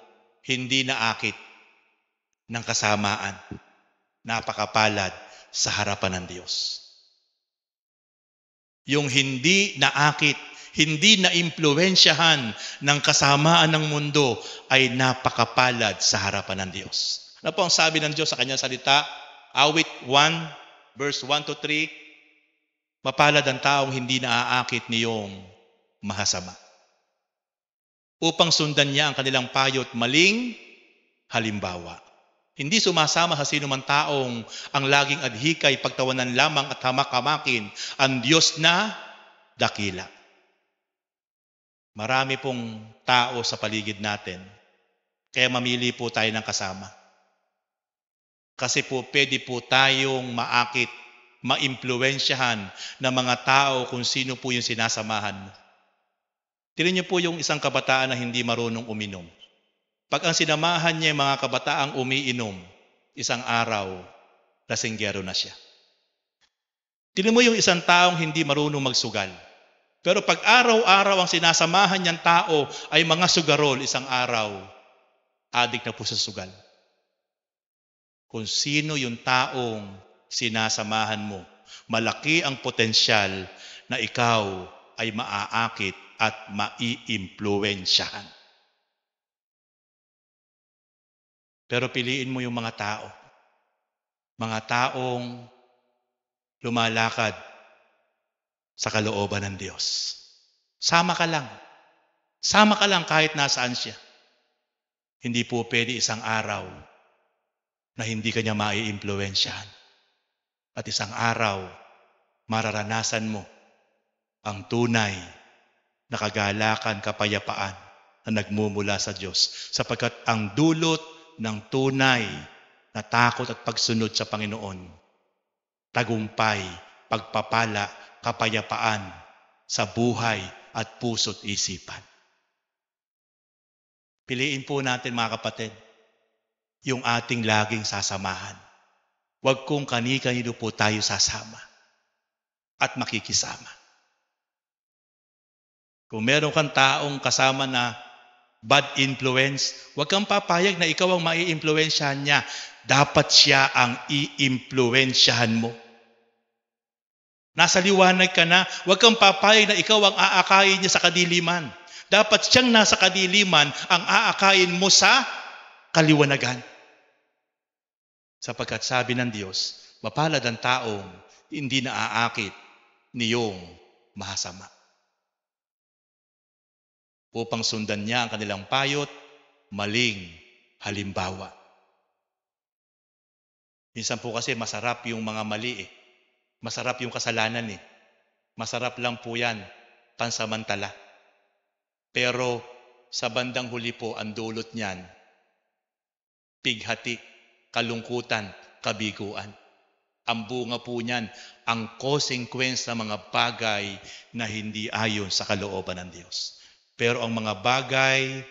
hindi naakit ng kasamaan, napakapalad sa harapan ng Diyos. Yung hindi naakit, hindi na-impluwensyahan ng kasamaan ng mundo ay napakapalad sa harapan ng Diyos. Ano po ang sabi ng Diyos sa kanyang salita? Awit 1, verse 1-3, mapalad ang taong hindi naaakit niyong mahasama, upang sundan niya ang kanilang payo't maling halimbawa. Hindi sumasama sa sinumang taong ang laging adhikay, pagtawanan lamang at hamak-hamakin ang Diyos na dakila. Marami pong tao sa paligid natin, kaya mamili po tayo ng kasama. Kasi po pwede po tayong maakit, maimpluwensyahan ng mga tao kung sino po yung sinasamahan mo. Tingnan niyo po yung isang kabataan na hindi marunong uminom. Pag ang sinamahan niya yung mga kabataang umiinom, isang araw, lasinggero na siya. Tingnan mo yung isang taong hindi marunong magsugal. Pero pag araw-araw ang sinasamahan niyang tao ay mga sugarol, isang araw, adik na po sa sugal. Kung sino yung taong sinasamahan mo, malaki ang potensyal na ikaw ay maaakit at maiimpluwensyahan. Pero piliin mo yung mga tao. Mga taong lumalakad sa kalooban ng Diyos. Sama ka lang. Sama ka lang kahit nasaan siya. Hindi po pwede isang araw na hindi kanya maiimpluwensyahan. At isang araw, mararanasan mo ang tunay na kagalakan, kapayapaan na nagmumula sa Diyos. Sapagkat ang dulot ng tunay na takot at pagsunod sa Panginoon, tagumpay, pagpapala, kapayapaan sa buhay at puso't isipan. Piliin po natin mga kapatid, yung ating laging sasamahan. Huwag kung kani-kanino po tayo sasama at makikisama. Kung meron kang taong kasama na bad influence, huwag kang papayag na ikaw ang mai-impluwensyahan niya. Dapat siya ang i-impluwensyahan mo. Nasa liwanag ka na, huwag kang papayag na ikaw ang aakayin niya sa kadiliman. Dapat siyang nasa kadiliman ang aakayin mo sa kaliwanagan. Sapagkat sabi ng Diyos, mapalad ang taong hindi naaakit niyong mahasama. Upang sundan niya ang kanilang payot, maling halimbawa. Minsan po kasi masarap yung mga mali eh. Masarap yung kasalanan eh. Masarap lang po yan, pansamantala. Pero sa bandang huli po, ang dulot niyan, pighati, kalungkutan, kabiguan. Ang bunga po niyan, ang consequence ng mga bagay na hindi ayon sa kalooban ng Diyos. Pero ang mga bagay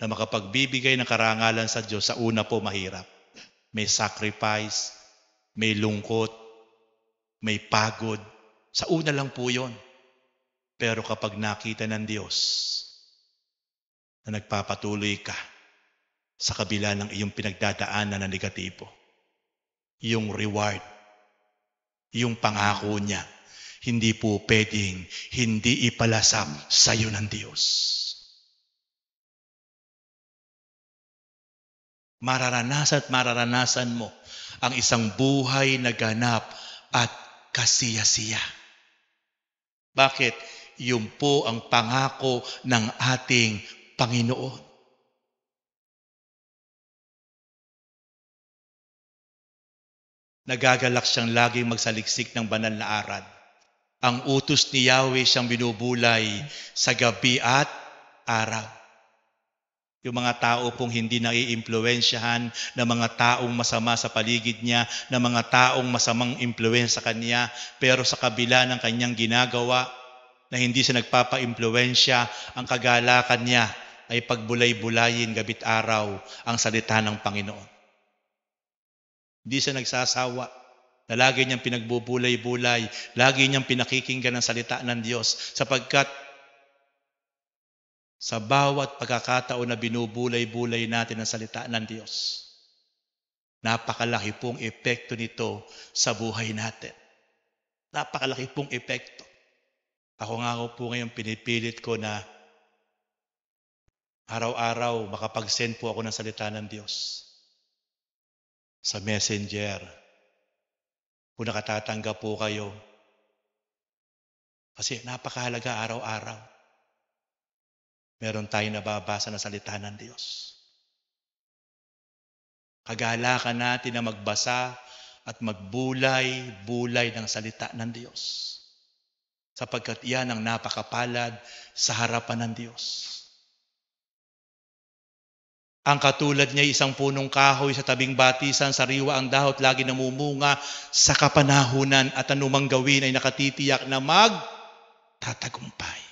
na makapagbibigay ng karangalan sa Diyos, sa una po mahirap. May sacrifice, may lungkot, may pagod. Sa una lang po yon. Pero kapag nakita ng Diyos na nagpapatuloy ka sa kabila ng iyong pinagdadaanan na negatibo, yung reward, yung pangako niya, hindi po pwedeng hindi ipalasam sa iyo ng Diyos. mararanasan at mararanasan mo ang isang buhay na ganap at kasiyasiya. Bakit? Yun po ang pangako ng ating Panginoon. Nagagalak siyang laging magsaliksik ng banal na aral. Ang utos ni Yahweh siyang binubulay sa gabi at araw. Yung mga tao pong hindi naiimpluwensyahan ng mga taong masama sa paligid niya, ng mga taong masamang impluwensya sa kanya, pero sa kabila ng kanyang ginagawa na hindi siya nagpapa-impluwensya, ang kagalakan niya ay pagbulay-bulayin gabi't araw ang salita ng Panginoon. Hindi siya nagsasawa na lagi niyang pinagbubulay-bulay, lagi niyang pinakikinggan ang salita ng Diyos, sapagkat sa bawat pagkakataon na binubulay-bulay natin ang salita ng Diyos, napakalaki pong epekto nito sa buhay natin. Napakalaki pong epekto. Ako nga po ngayon pinipilit ko na araw-araw makapag-send po ako ng salita ng Diyos sa Messenger. Kung nakatatanggap po kayo, kasi napakahalaga araw-araw meron tayong nababasa na salita ng Diyos. Kagalakan natin na magbasa at magbulay-bulay ng salita ng Diyos, sapagkat iyan ang napakapalad sa harapan ng Diyos. Ang katulad niya isang punong kahoy sa tabing batisan, sariwa ang dahot, lagi namumunga sa kapanahunan, at anumang gawin ay nakatitiyak na magtatagumpay.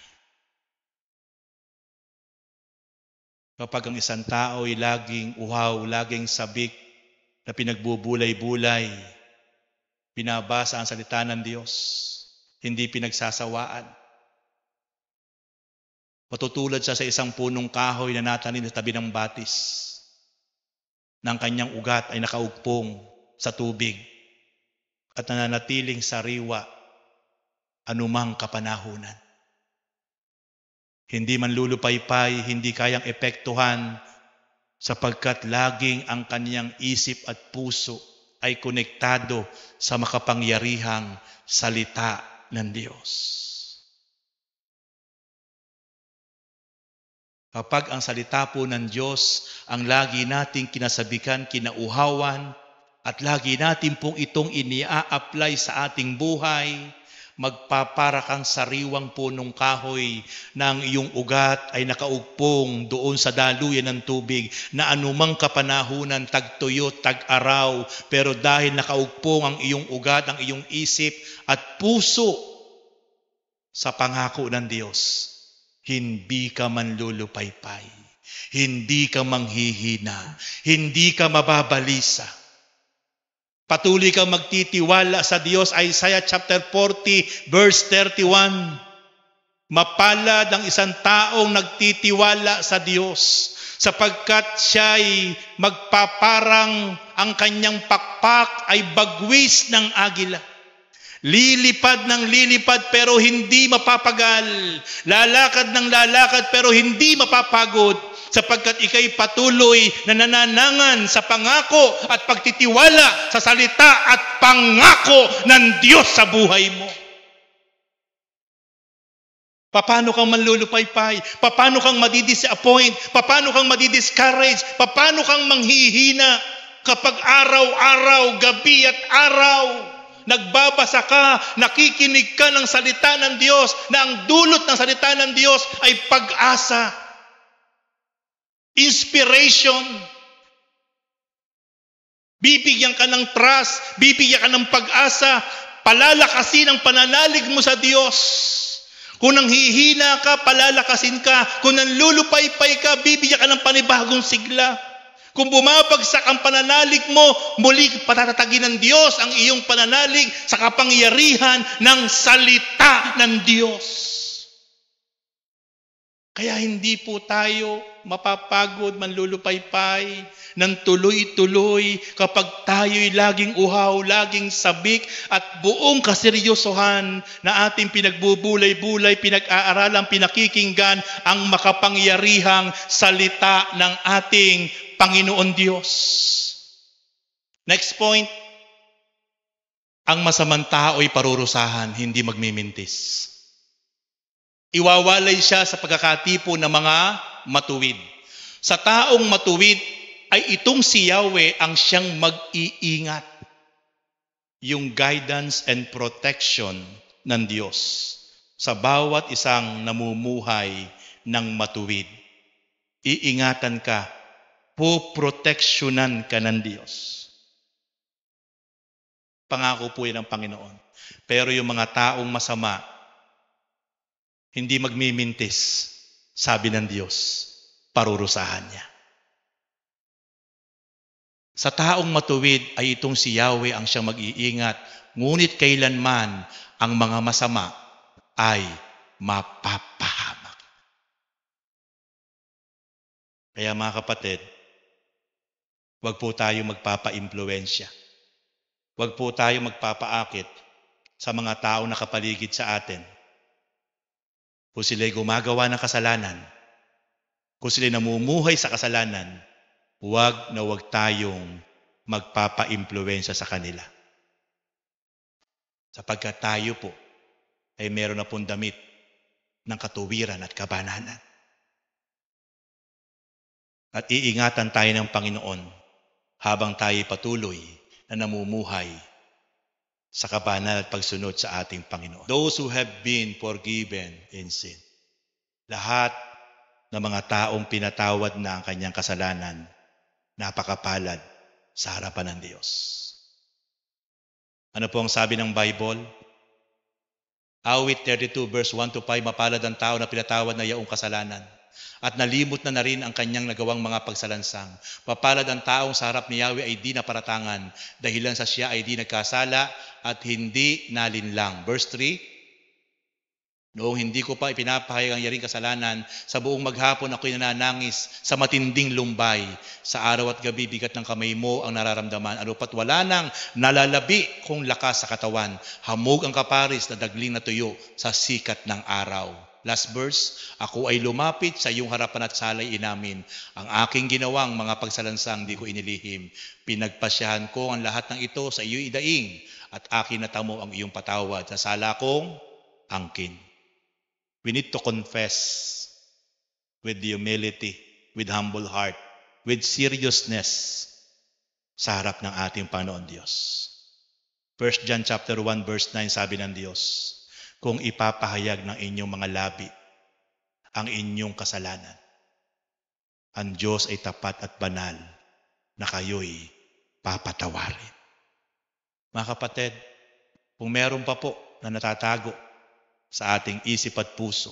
Kapag ang isang tao ay laging uhaw, laging sabik, na pinagbubulay-bulay, binabasa ang salita ng Diyos, hindi pinagsasawaan, matutulad siya sa isang punong kahoy na natanim sa tabi ng batis, ng kanyang ugat ay nakaugpong sa tubig at nananatiling sariwa anumang kapanahunan. Hindi man lulupaypay, hindi kayang epektuhan, sapagkat laging ang kanyang isip at puso ay konektado sa makapangyarihang salita ng Diyos. Kapag ang salita po ng Diyos ang lagi nating kinasabikan, kinauhawan, at lagi natin pong itong inia-apply sa ating buhay, magpapara kang sariwang punong kahoy na ang iyong ugat ay nakaugpong doon sa daluyan ng tubig, na anumang kapanahunan, tagtuyot, tag-araw, pero dahil nakaugpong ang iyong ugat, ang iyong isip at puso sa pangako ng Diyos, hindi ka manlulupaypay, hindi ka manghihina, hindi ka mababalisa. Patuloy kang magtitiwala sa Diyos. Isaiah chapter 40 verse 31. Mapalad ang isang taong nagtitiwala sa Diyos, sapagkat siya'y magpaparang ang kanyang pakpak ay bagwis ng agila. Lilipad ng lilipad pero hindi mapapagal. Lalakad ng lalakad pero hindi mapapagod, sapagkat ikay patuloy na nananangan sa pangako at pagtitiwala sa salita at pangako ng Diyos sa buhay mo. Paano kang manlulupaypay? Paano kang madidisappoint? Paano kang madidiscourage? Paano kang manghihina kapag araw-araw, gabi at araw, nagbabasa ka, nakikinig ka ng salita ng Diyos, na ang dulot ng salita ng Diyos ay pag-asa, inspiration. Bibigyan ka ng trust, bibigyan ka ng pag-asa, palalakasin ang pananalig mo sa Diyos. Kung nanghihina ka, palalakasin ka. Kung nanlulupaypay ka, bibigyan ka ng panibagong sigla. Kung bumabagsak ang pananalig mo, muli patatatagin ng Diyos ang iyong pananalig sa kapangyarihan ng salita ng Diyos. Kaya hindi po tayo mapapagod, manlulupaypay, ng tuloy-tuloy kapag tayo'y laging uhaw, laging sabik, at buong kaseryosohan na ating pinagbubulay-bulay, pinag-aaralan, pinakikinggan ang makapangyarihang salita ng ating Panginoon Diyos. Next point, ang masamang tao'y parurusahan, hindi magmimintis. Iwawalay siya sa pagkakatipo ng mga matuwid. Sa taong matuwid ay itong si Yahweh ang siyang mag-iingat. Yung guidance and protection ng Diyos sa bawat isang namumuhay ng matuwid. Iingatan ka, poproteksyonan ka ng Diyos. Pangako po yan ng Panginoon. Pero yung mga taong masama, hindi magmimintis, sabi ng Diyos, parurusahan niya. Sa taong matuwid ay itong si Yahweh ang siyang mag-iingat, ngunit kailanman ang mga masama ay mapapahamak. Kaya mga kapatid, huwag po tayo magpapa-impluwensya. Huwag po tayo magpapaakit sa mga taong nakapaligid sa atin. Kung sila'y gumagawa ng kasalanan, kung sila'y namumuhay sa kasalanan, huwag na huwag tayong magpapa-impluwensya sa kanila. Sapagkat tayo po ay meron na pong damit ng katuwiran at kabananan. At iingatan tayo ng Panginoon habang tayo patuloy na namumuhay sa kabanal at pagsunod sa ating Panginoon. Those who have been forgiven in sin. Lahat ng mga taong pinatawad na ang kanyang kasalanan, napakapalad sa harapan ng Diyos. Ano po ang sabi ng Bible? Awit 32 verse 1 to 5, mapalad ang tao na pinatawad na yaong kasalanan at nalimot na rin ang kanyang nagawang mga pagsalansang. Mapalad ang taong sa harap ni Yahweh ay di naparatangan, dahilan sa siya ay di nagkasala at hindi nalinlang. Verse 3, noong hindi ko pa ipinapahayag ang yaring kasalanan, sa buong maghapon ako'y nananangis sa matinding lumbay. Sa araw at gabi, bigat ng kamay mo ang nararamdaman. Ano pat wala nang nalalabi kong lakas sa katawan. Hamog ang kaparis na dagling na tuyo sa sikat ng araw. Last verse, ako ay lumapit sa iyong harapan at salay inamin. Ang aking ginawang mga pagsalansang di ko inilihim. Pinagpasyahan ko ang lahat ng ito sa iyo'y daing at akin natamo ang iyong patawad. Sa sala kong angkin. We need to confess with humility, with humble heart, with seriousness sa harap ng ating Panginoon Diyos. 1 John chapter 1 verse 9 sabi ng Diyos, kung ipapahayag ng inyong mga labi ang inyong kasalanan, ang Diyos ay tapat at banal na kayo'y papatawarin. Mga kapatid, kung meron pa po na natatago sa ating isip at puso,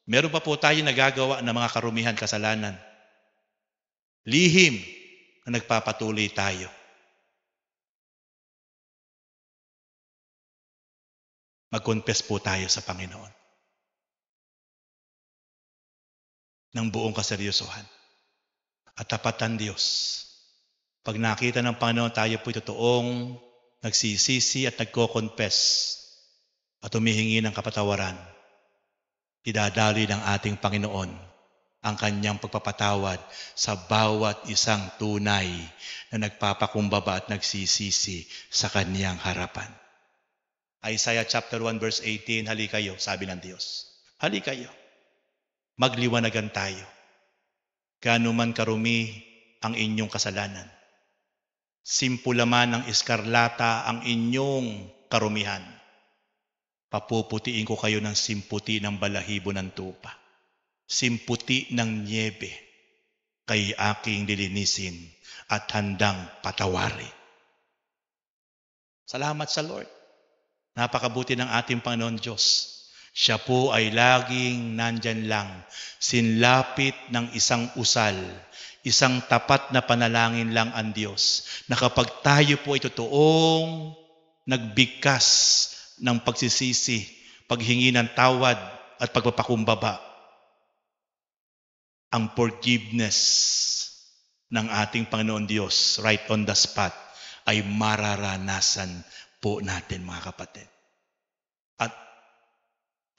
meron pa po tayo nagagawa ng mga karumihan kasalanan, lihim na nagpapatuloy tayo, mag-confess po tayo sa Panginoon ng buong kaseryosohan at tapatan Diyos. Pag nakita ng Panginoon tayo po'y totoong nagsisisi at nagko-confess at humihingi ng kapatawaran, idadaloy ng ating Panginoon ang kanyang pagpapatawad sa bawat isang tunay na nagpapakumbaba at nagsisisi sa kanyang harapan. Isaiah chapter 1 verse 18, hali kayo, sabi ng Diyos. Hali kayo. Magliwanagan tayo. Gaano man karumi ang inyong kasalanan. Simpulaman ng iskarlata ang inyong karumihan. Papuputiin ko kayo ng simputi ng balahibo ng tupa. Simputi ng niebe. Kay aking lilinisin at handang patawari. Salamat sa Lord. Napakabuti ng ating Panginoon Diyos. Siya po ay laging nandyan lang, sinlapit ng isang usal, isang tapat na panalangin lang ang Diyos, na kapag tayo po ay totoong nagbigkas ng pagsisisi, paghingi ng tawad at pagpapakumbaba, ang forgiveness ng ating Panginoon Diyos right on the spot ay mararanasan po natin, mga kapatid. At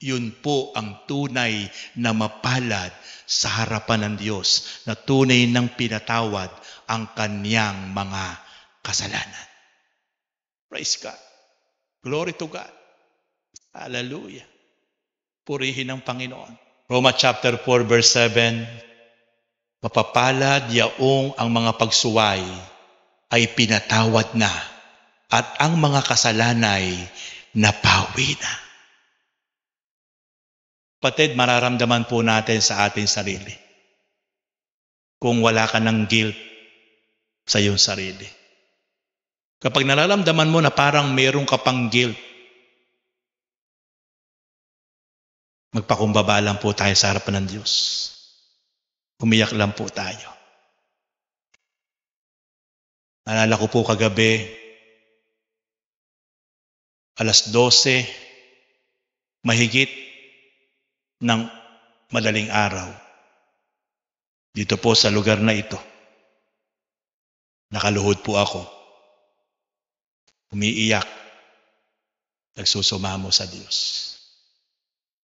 yun po ang tunay na mapalad sa harapan ng Diyos, na tunay ng pinatawad ang kanyang mga kasalanan. Praise God. Glory to God. Hallelujah. Purihin ang Panginoon. Romans chapter 4 verse 7, mapapalad yaong ang mga pagsuway ay pinatawad na at ang mga kasalanay napawi na. Kapatid, mararamdaman po natin sa ating sarili kung wala ka ng guilt sa iyong sarili. Kapag nararamdaman mo na parang meron ka pang guilt, magpakumbaba lang po tayo sa harapan ng Diyos. Umiyak lang po tayo. Naalala ko po kagabi, alas 12, mahigit ng madaling araw. Dito po sa lugar na ito, nakaluhod po ako. Umiiyak, nagsusumamo sa Diyos.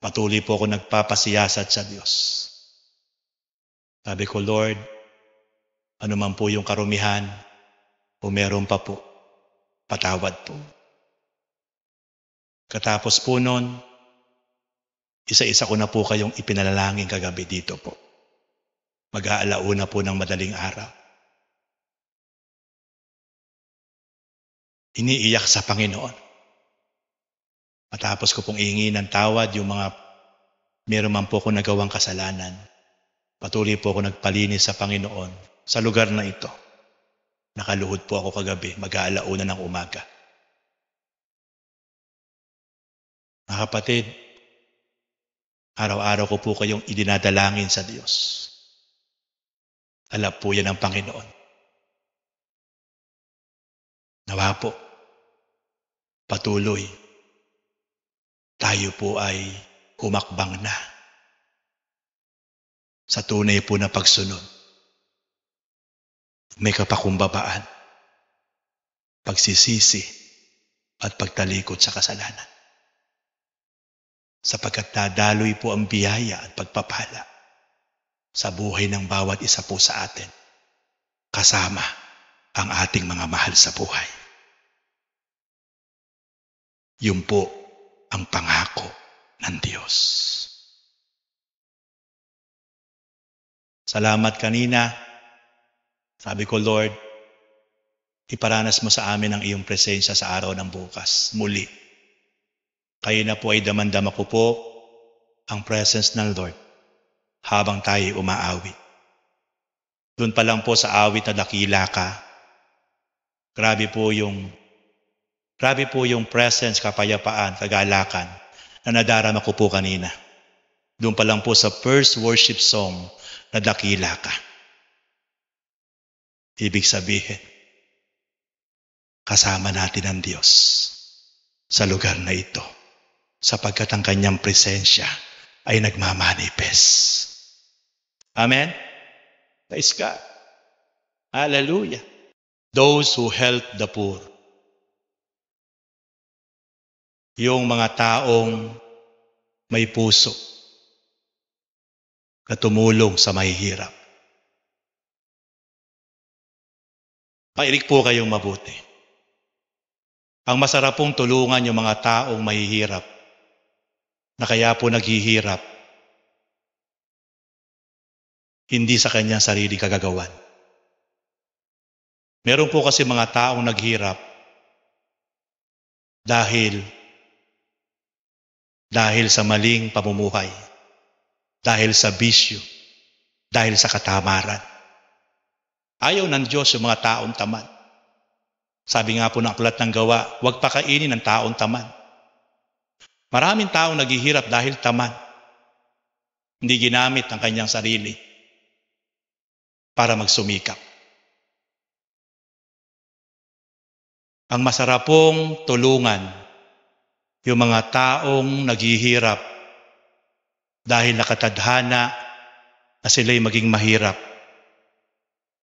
Patuloy po ako nagpapasiyasat sa Diyos. Sabi ko, Lord, ano man po yung karumihan, o meron pa po, patawad po. Katapos po nun, isa-isa ko na po kayong ipinalalangin kagabi dito po. Mag-aalauna po ng madaling araw. Iniiyak sa Panginoon. Matapos ko pong ihingi ng tawad yung mga meron man po ako nagawang kasalanan. Patuloy po ako nagpalinis sa Panginoon sa lugar na ito. Nakaluhod po ako kagabi, mag-aalauna ng umaga. Mga kapatid, araw-araw ko po kayong idinadalangin sa Diyos. Alam po yan ng Panginoon. Nawa po, patuloy, tayo po ay humakbang na sa tunay po na pagsunod. May kapakumbabaan, pagsisisi at pagtalikod sa kasalanan. Sapagkat dadaloy po ang biyaya at pagpapala sa buhay ng bawat isa po sa atin, kasama ang ating mga mahal sa buhay. Yun po ang pangako ng Diyos. Salamat kanina. Sabi ko, Lord, iparanas mo sa amin ang iyong presensya sa araw ng bukas. Muli. Kayo na po ay damandama ko po ang presence ng Lord habang tayo umaawit. Doon pa lang po sa awit na dakila ka, grabe po yung presence, kapayapaan, kagalakan na nadarama ko po kanina. Doon pa lang po sa first worship song na dakila ka. Ibig sabihin, kasama natin ang Diyos sa lugar na ito sapagkat ang kanyang presensya ay nagmamanifest. Amen? Praise God. Hallelujah. Those who help the poor. Yung mga taong may puso na tumulong sa mahihirap. Makinig po kayong mabuti. Ang masarap pong tulungan yung mga taong mahihirap na kaya po naghihirap, hindi sa kanyang sarili kagagawan. Meron po kasi mga taong naghirap dahil sa maling pamumuhay, dahil sa bisyo, dahil sa katamaran. Ayaw ng Diyos yung mga taong tamad. Sabi nga po ng aklat ng Gawa, huwag pakainin ng taong tamad. Maraming taong naghihirap dahil tamad. Hindi ginamit ang kanyang sarili para magsumikap. Ang masarap pong tulungan yung mga taong naghihirap dahil nakatadhana na sila'y maging mahirap,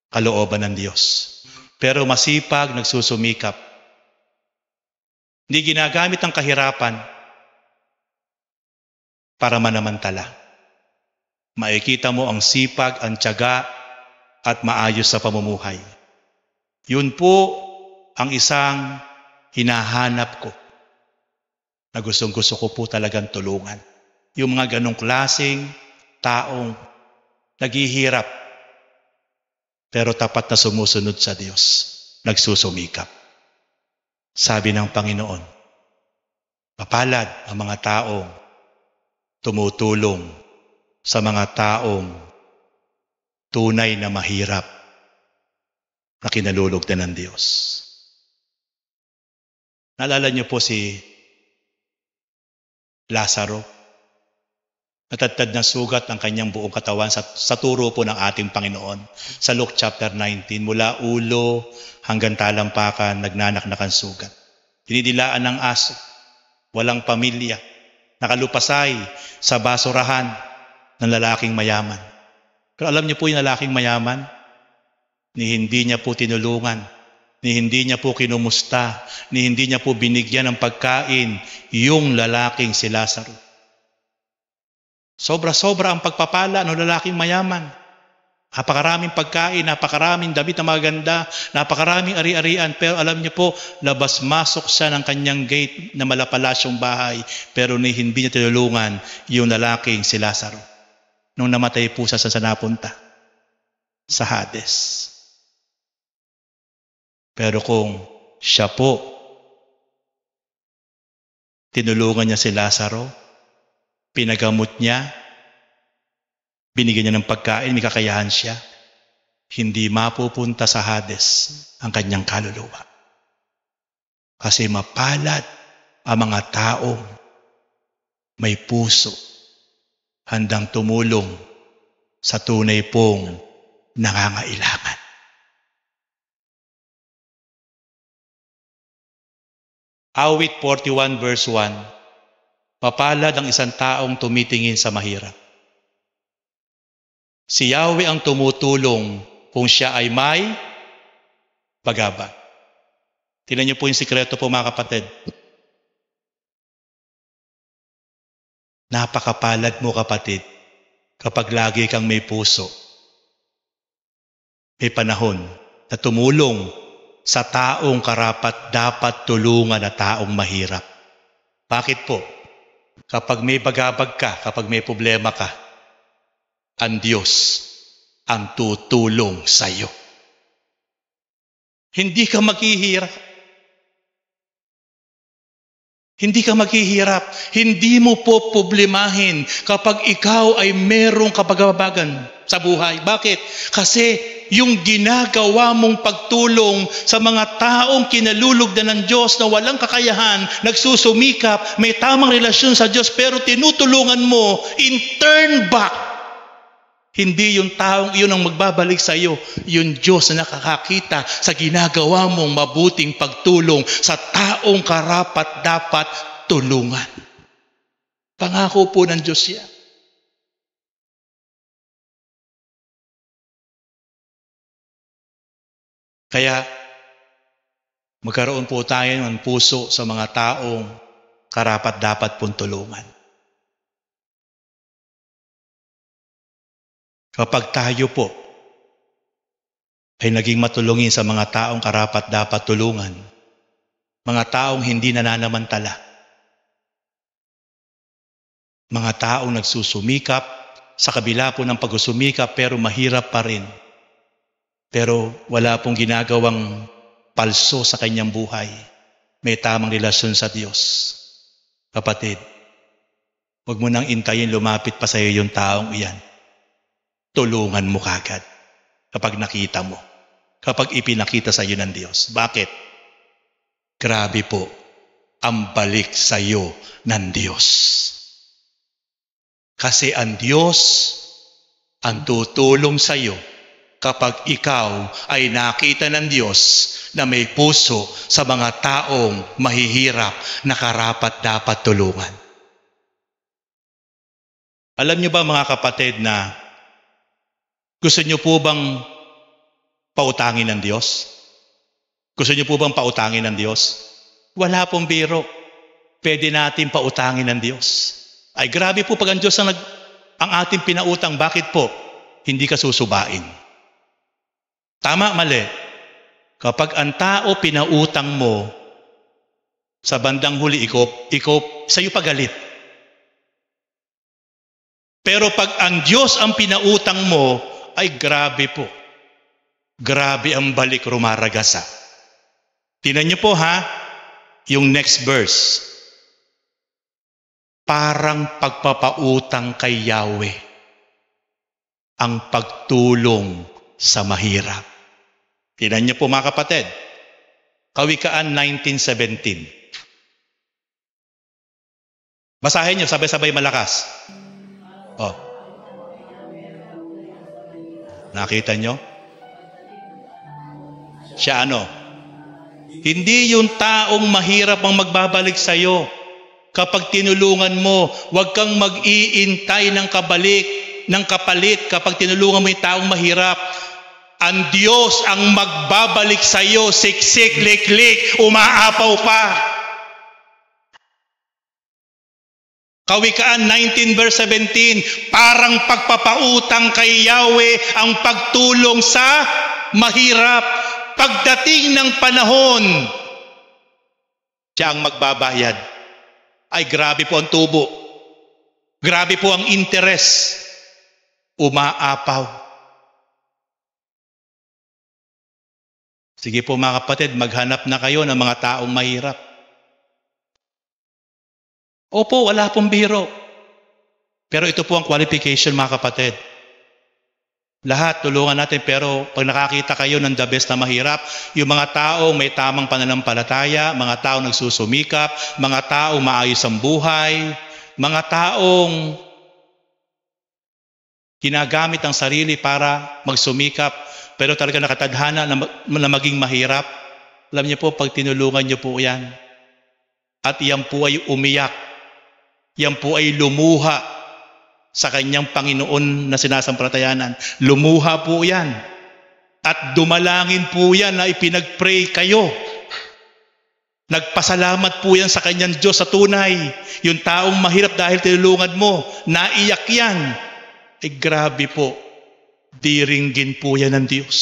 kalooban ng Diyos. Pero masipag, nagsusumikap. Hindi ginagamit ang kahirapan para manamantala. Makikita mo ang sipag, ang tiyaga, at maayos sa pamumuhay. Yun po ang isang hinahanap ko na gustong-gusto ko po talagang tulungan. Yung mga ganong klaseng taong naghihirap pero tapat na sumusunod sa Diyos, nagsusumikap. Sabi ng Panginoon, mapalad ang mga taong tumutulong sa mga taong tunay na mahirap na kinalulugdan ng Diyos. Naalala niyo po si Lazaro? Natadtad na sugat ang kanyang buong katawan sa turo po ng ating Panginoon. Sa Luke chapter 19, mula ulo hanggang talampakan, nagnanaknakan sugat. Dinidilaan ng aso, walang pamilya, nakalupasay sa basurahan ng lalaking mayaman. Pero alam niyo po yung lalaking mayaman, ni hindi niya po tinulungan, ni hindi niya po kinumusta, ni hindi niya po binigyan ng pagkain yung lalaking si Lazaro. Sobra-sobra ang pagpapala ng lalaking mayaman. Napakaraming pagkain, napakaraming damit na maganda, napakaraming ari-arian. Pero alam niyo po, labas-masok siya ng kanyang gate na malapalasyong bahay. Pero ni hindi niya tinulungan yung lalaking si Lazaro. Nung namatay po siya sa napunta, sa Hades. Pero kung siya po, tinulungan niya si Lazaro, pinagamot niya, binigyan niya ng pagkain, may kakayahan siya, hindi mapupunta sa Hades ang kanyang kaluluwa. Kasi mapalad ang mga taong may puso, handang tumulong sa tunay pong nangangailangan. Awit 41 verse 1. Mapalad ang isang taong tumitingin sa mahirap. Si Yahweh ang tumutulong kung siya ay may pag-abag. Tingnan niyo po yung sikreto po mga kapatid. Napakapalad mo kapatid kapag lagi kang may puso. May panahon na tumulong sa taong karapat dapat tulungan na taong mahirap. Bakit po? Kapag may bagabag ka, kapag may problema ka, ang Diyos ang tutulong sa iyo. Hindi ka maghihirap. Hindi ka maghihirap. Hindi mo po problemahin kapag ikaw ay merong kabagabagan sa buhay. Bakit? Kasi yung ginagawa mong pagtulong sa mga taong kinalulugdan ng Diyos na walang kakayahan, nagsusumikap, may tamang relasyon sa Diyos, pero tinutulungan mo in turn back. Hindi yung taong iyon ang magbabalik sa iyo, yung Diyos na nakakakita sa ginagawa mong mabuting pagtulong sa taong karapat dapat tulungan. Pangako po ng Diyos yan. Kaya magkaroon po tayo ng puso sa mga taong karapat dapat pong tulungan. Kapag tayo po ay naging matulungin sa mga taong karapat dapat tulungan, mga taong hindi nananamantala, mga taong nagsusumikap, sa kabila po ng pagsusumikap pero mahirap pa rin, pero wala pong ginagawang palso sa kanyang buhay, may tamang relasyon sa Diyos. Kapatid, huwag mo nang intayin lumapit pa sa iyo yung taong iyan. Tulungan mo kagad kapag nakita mo, kapag ipinakita sa iyo ng Diyos. Bakit? Grabe po ang balik sa iyo ng Diyos. Kasi ang Diyos ang tutulong sa iyo kapag ikaw ay nakita ng Diyos na may puso sa mga taong mahihirap na karapat dapat tulungan. Alam niyo ba mga kapatid na Gusto niyo po bang pautangin ng Diyos? Gusto niyo po bang pautangin ng Diyos? Wala pong biro. Pwede natin pautangin ng Diyos. Ay grabe po pag ang Diyos ang ating pinautang. Bakit po? Hindi ka susubain. Tama, mali. Kapag ang tao pinautang mo, sa bandang huli, ikaw sa'yo pagalit. Pero pag ang Diyos ang pinautang mo, ay grabe po. Grabe ang balik rumaragasa. Tingnan niyo po ha, yung next verse. Parang pagpapautang kay Yahweh ang pagtulong sa mahirap. Tingnan niyo po mga kapatid. Kawikaan 19:17. Basahin niyo, sabay-sabay malakas. Oh. Nakita niyo? Siya ano? Hindi yung taong mahirap ang magbabalik sa iyo. Kapag tinulungan mo, huwag kang mag-iintay ng kapalit kapag tinulungan mo yung taong mahirap. Ang Diyos ang magbabalik sa iyo, siksik, liklik, umaapaw pa. Kawikaan 19:17, parang pagpapautang kay Yahweh ang pagtulong sa mahirap. Pagdating ng panahon, siya ang magbabayad. Ay grabe po ang tubo. Grabe po ang interes. Umaapaw. Sige po mga kapatid, maghanap na kayo ng mga taong mahirap. Opo, wala pong biro. Pero ito po ang qualification mga kapatid. Lahat tulungan natin, pero pag nakakita kayo ng the best na mahirap, yung mga taong may tamang pananampalataya, mga taong nagsusumikap, mga taong maayos ang buhay, mga taong ginagamit ang sarili para magsumikap, pero talaga nakatadhana na maging mahirap. Alam niyo po, pag tinulungan niyo po yan, at yan po ay umiyak, yan po ay lumuha sa kanyang Panginoon na sinasampalatayanan. Lumuha po yan. At dumalangin po yan na ipinagpray kayo. Nagpasalamat po yan sa kanyang Diyos sa tunay. Yung taong mahirap dahil tinulungan mo, naiyak yan. Eh grabe po, diringgin po yan ng Diyos.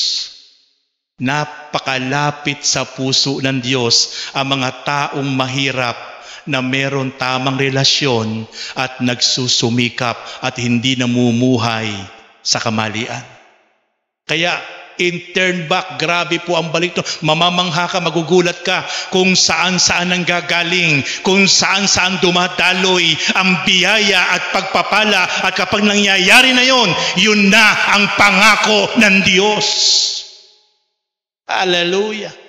Napakalapit sa puso ng Diyos ang mga taong mahirap na meron tamang relasyon at nagsusumikap at hindi namumuhay sa kamalian. Kaya, in turn back, grabe po ang balik to. Mamamangha ka, magugulat ka kung saan-saan ang gagaling, kung saan-saan dumadaloy ang biyaya at pagpapala. At kapag nangyayari na yon, yun na ang pangako ng Diyos. Hallelujah!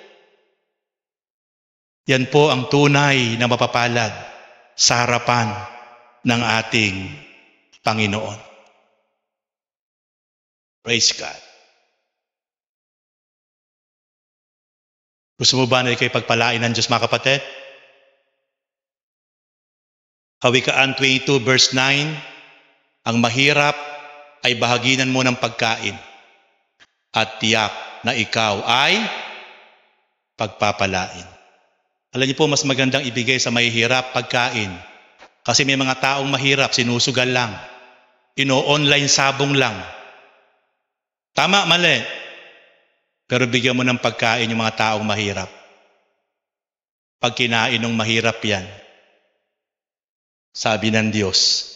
Yan po ang tunay na mapapalad sa harapan ng ating Panginoon. Praise God. Gusto mo ba na ikay pagpalain ng Diyos mga kapatid? Kawikaan 22 verse 9, ang mahirap ay bahaginan mo ng pagkain at tiyak na ikaw ay pagpapalain. Alam niyo po, mas magandang ibigay sa mahihirap pagkain. Kasi may mga taong mahirap, sinusugal lang. Ino-online sabong lang. Tama, mali. Pero bigyan mo ng pagkain yung mga taong mahirap. Pag kinain ng mahirap yan, sabi ng Diyos,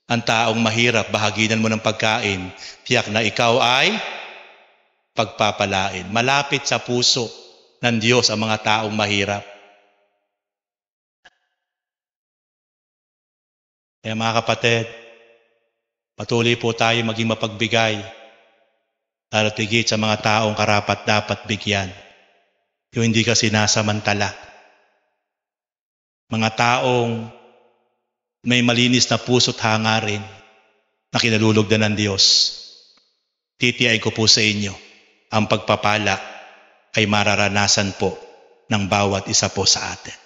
ang taong mahirap, bahaginan mo ng pagkain, tiyak na ikaw ay pagpapalain. Malapit sa puso ng Diyos ang mga taong mahirap. Kaya mga kapatid, patuloy po tayo maging mapagbigay, lalo tigit sa mga taong karapat dapat bigyan. Yung hindi ka sinasamantala. Mga taong may malinis na puso't hangarin na kinalulugdan ng Diyos. Titiyain ko po sa inyo, ang pagpapala ay mararanasan po ng bawat isa po sa atin.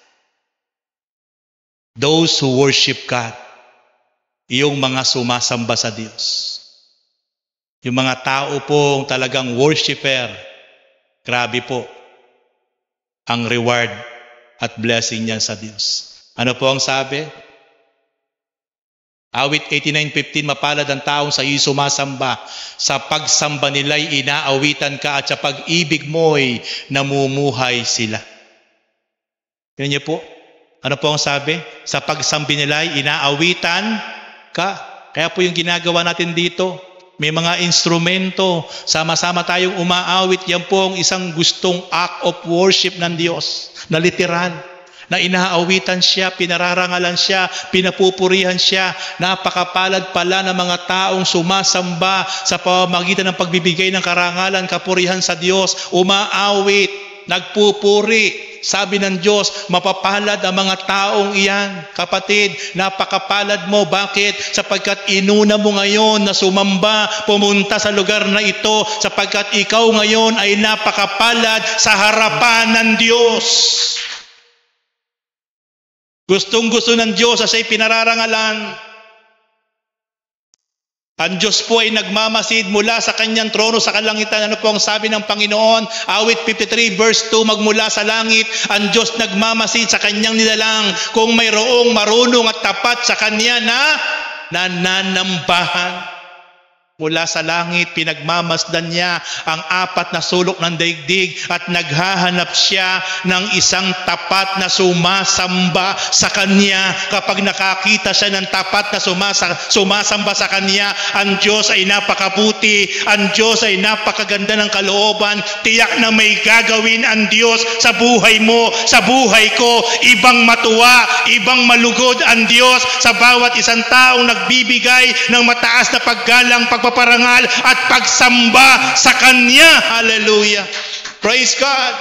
Those who worship God, yung mga sumasamba sa Diyos, Yung mga tao pong talagang worshiper, grabe po ang reward at blessing niya sa Diyos. Ano po ang sabi? Awit 89:15, mapalad ang taong sa iyo sumasamba. Sa pagsamba nila'y inaawitan ka at sa pag-ibig mo'y namumuhay sila. Yan niyo po. Ano po ang sabi? Sa pagsambi nila'y inaawitan ka. Kaya po yung ginagawa natin dito, may mga instrumento, sama-sama tayong umaawit. Yan po ang isang gustong act of worship ng Diyos na literal, na inaawitan siya, pinararangalan siya, pinapupurihan siya. Napakapalad pala ng mga taong sumasamba sa pamamagitan ng pagbibigay ng karangalan, kapurihan sa Diyos, umaawit, nagpupuri. Sabi ng Diyos, mapapalad ang mga taong iyan. Kapatid, napakapalad mo. Bakit? Sapagkat inuna mo ngayon na sumamba, pumunta sa lugar na ito, sapagkat ikaw ngayon ay napakapalad sa harapan ng Diyos. Gustong-gusto ng Diyos sa siya'y pinararangalan. Ang Diyos po ay nagmamasid mula sa kanyang trono sa kalangitan. Ano po ang sabi ng Panginoon? Awit 53 verse 2, magmula sa langit, ang Diyos nagmamasid sa kanyang nilalang kung mayroong marunong at tapat sa kanya na nananambahan. Mula sa langit, pinagmamasdan niya ang apat na sulok ng daigdig at naghahanap siya ng isang tapat na sumasamba sa Kanya. Kapag nakakita siya ng tapat na sumasamba sa Kanya, ang Diyos ay napakabuti, ang Diyos ay napakaganda ng kalooban. Tiyak na may gagawin ang Diyos sa buhay mo, sa buhay ko. Ibang matuwa, ibang malugod ang Diyos sa bawat isang taong nagbibigay ng mataas na paggalang, pagpaparangal at pagsamba sa Kanya. Hallelujah. Praise God.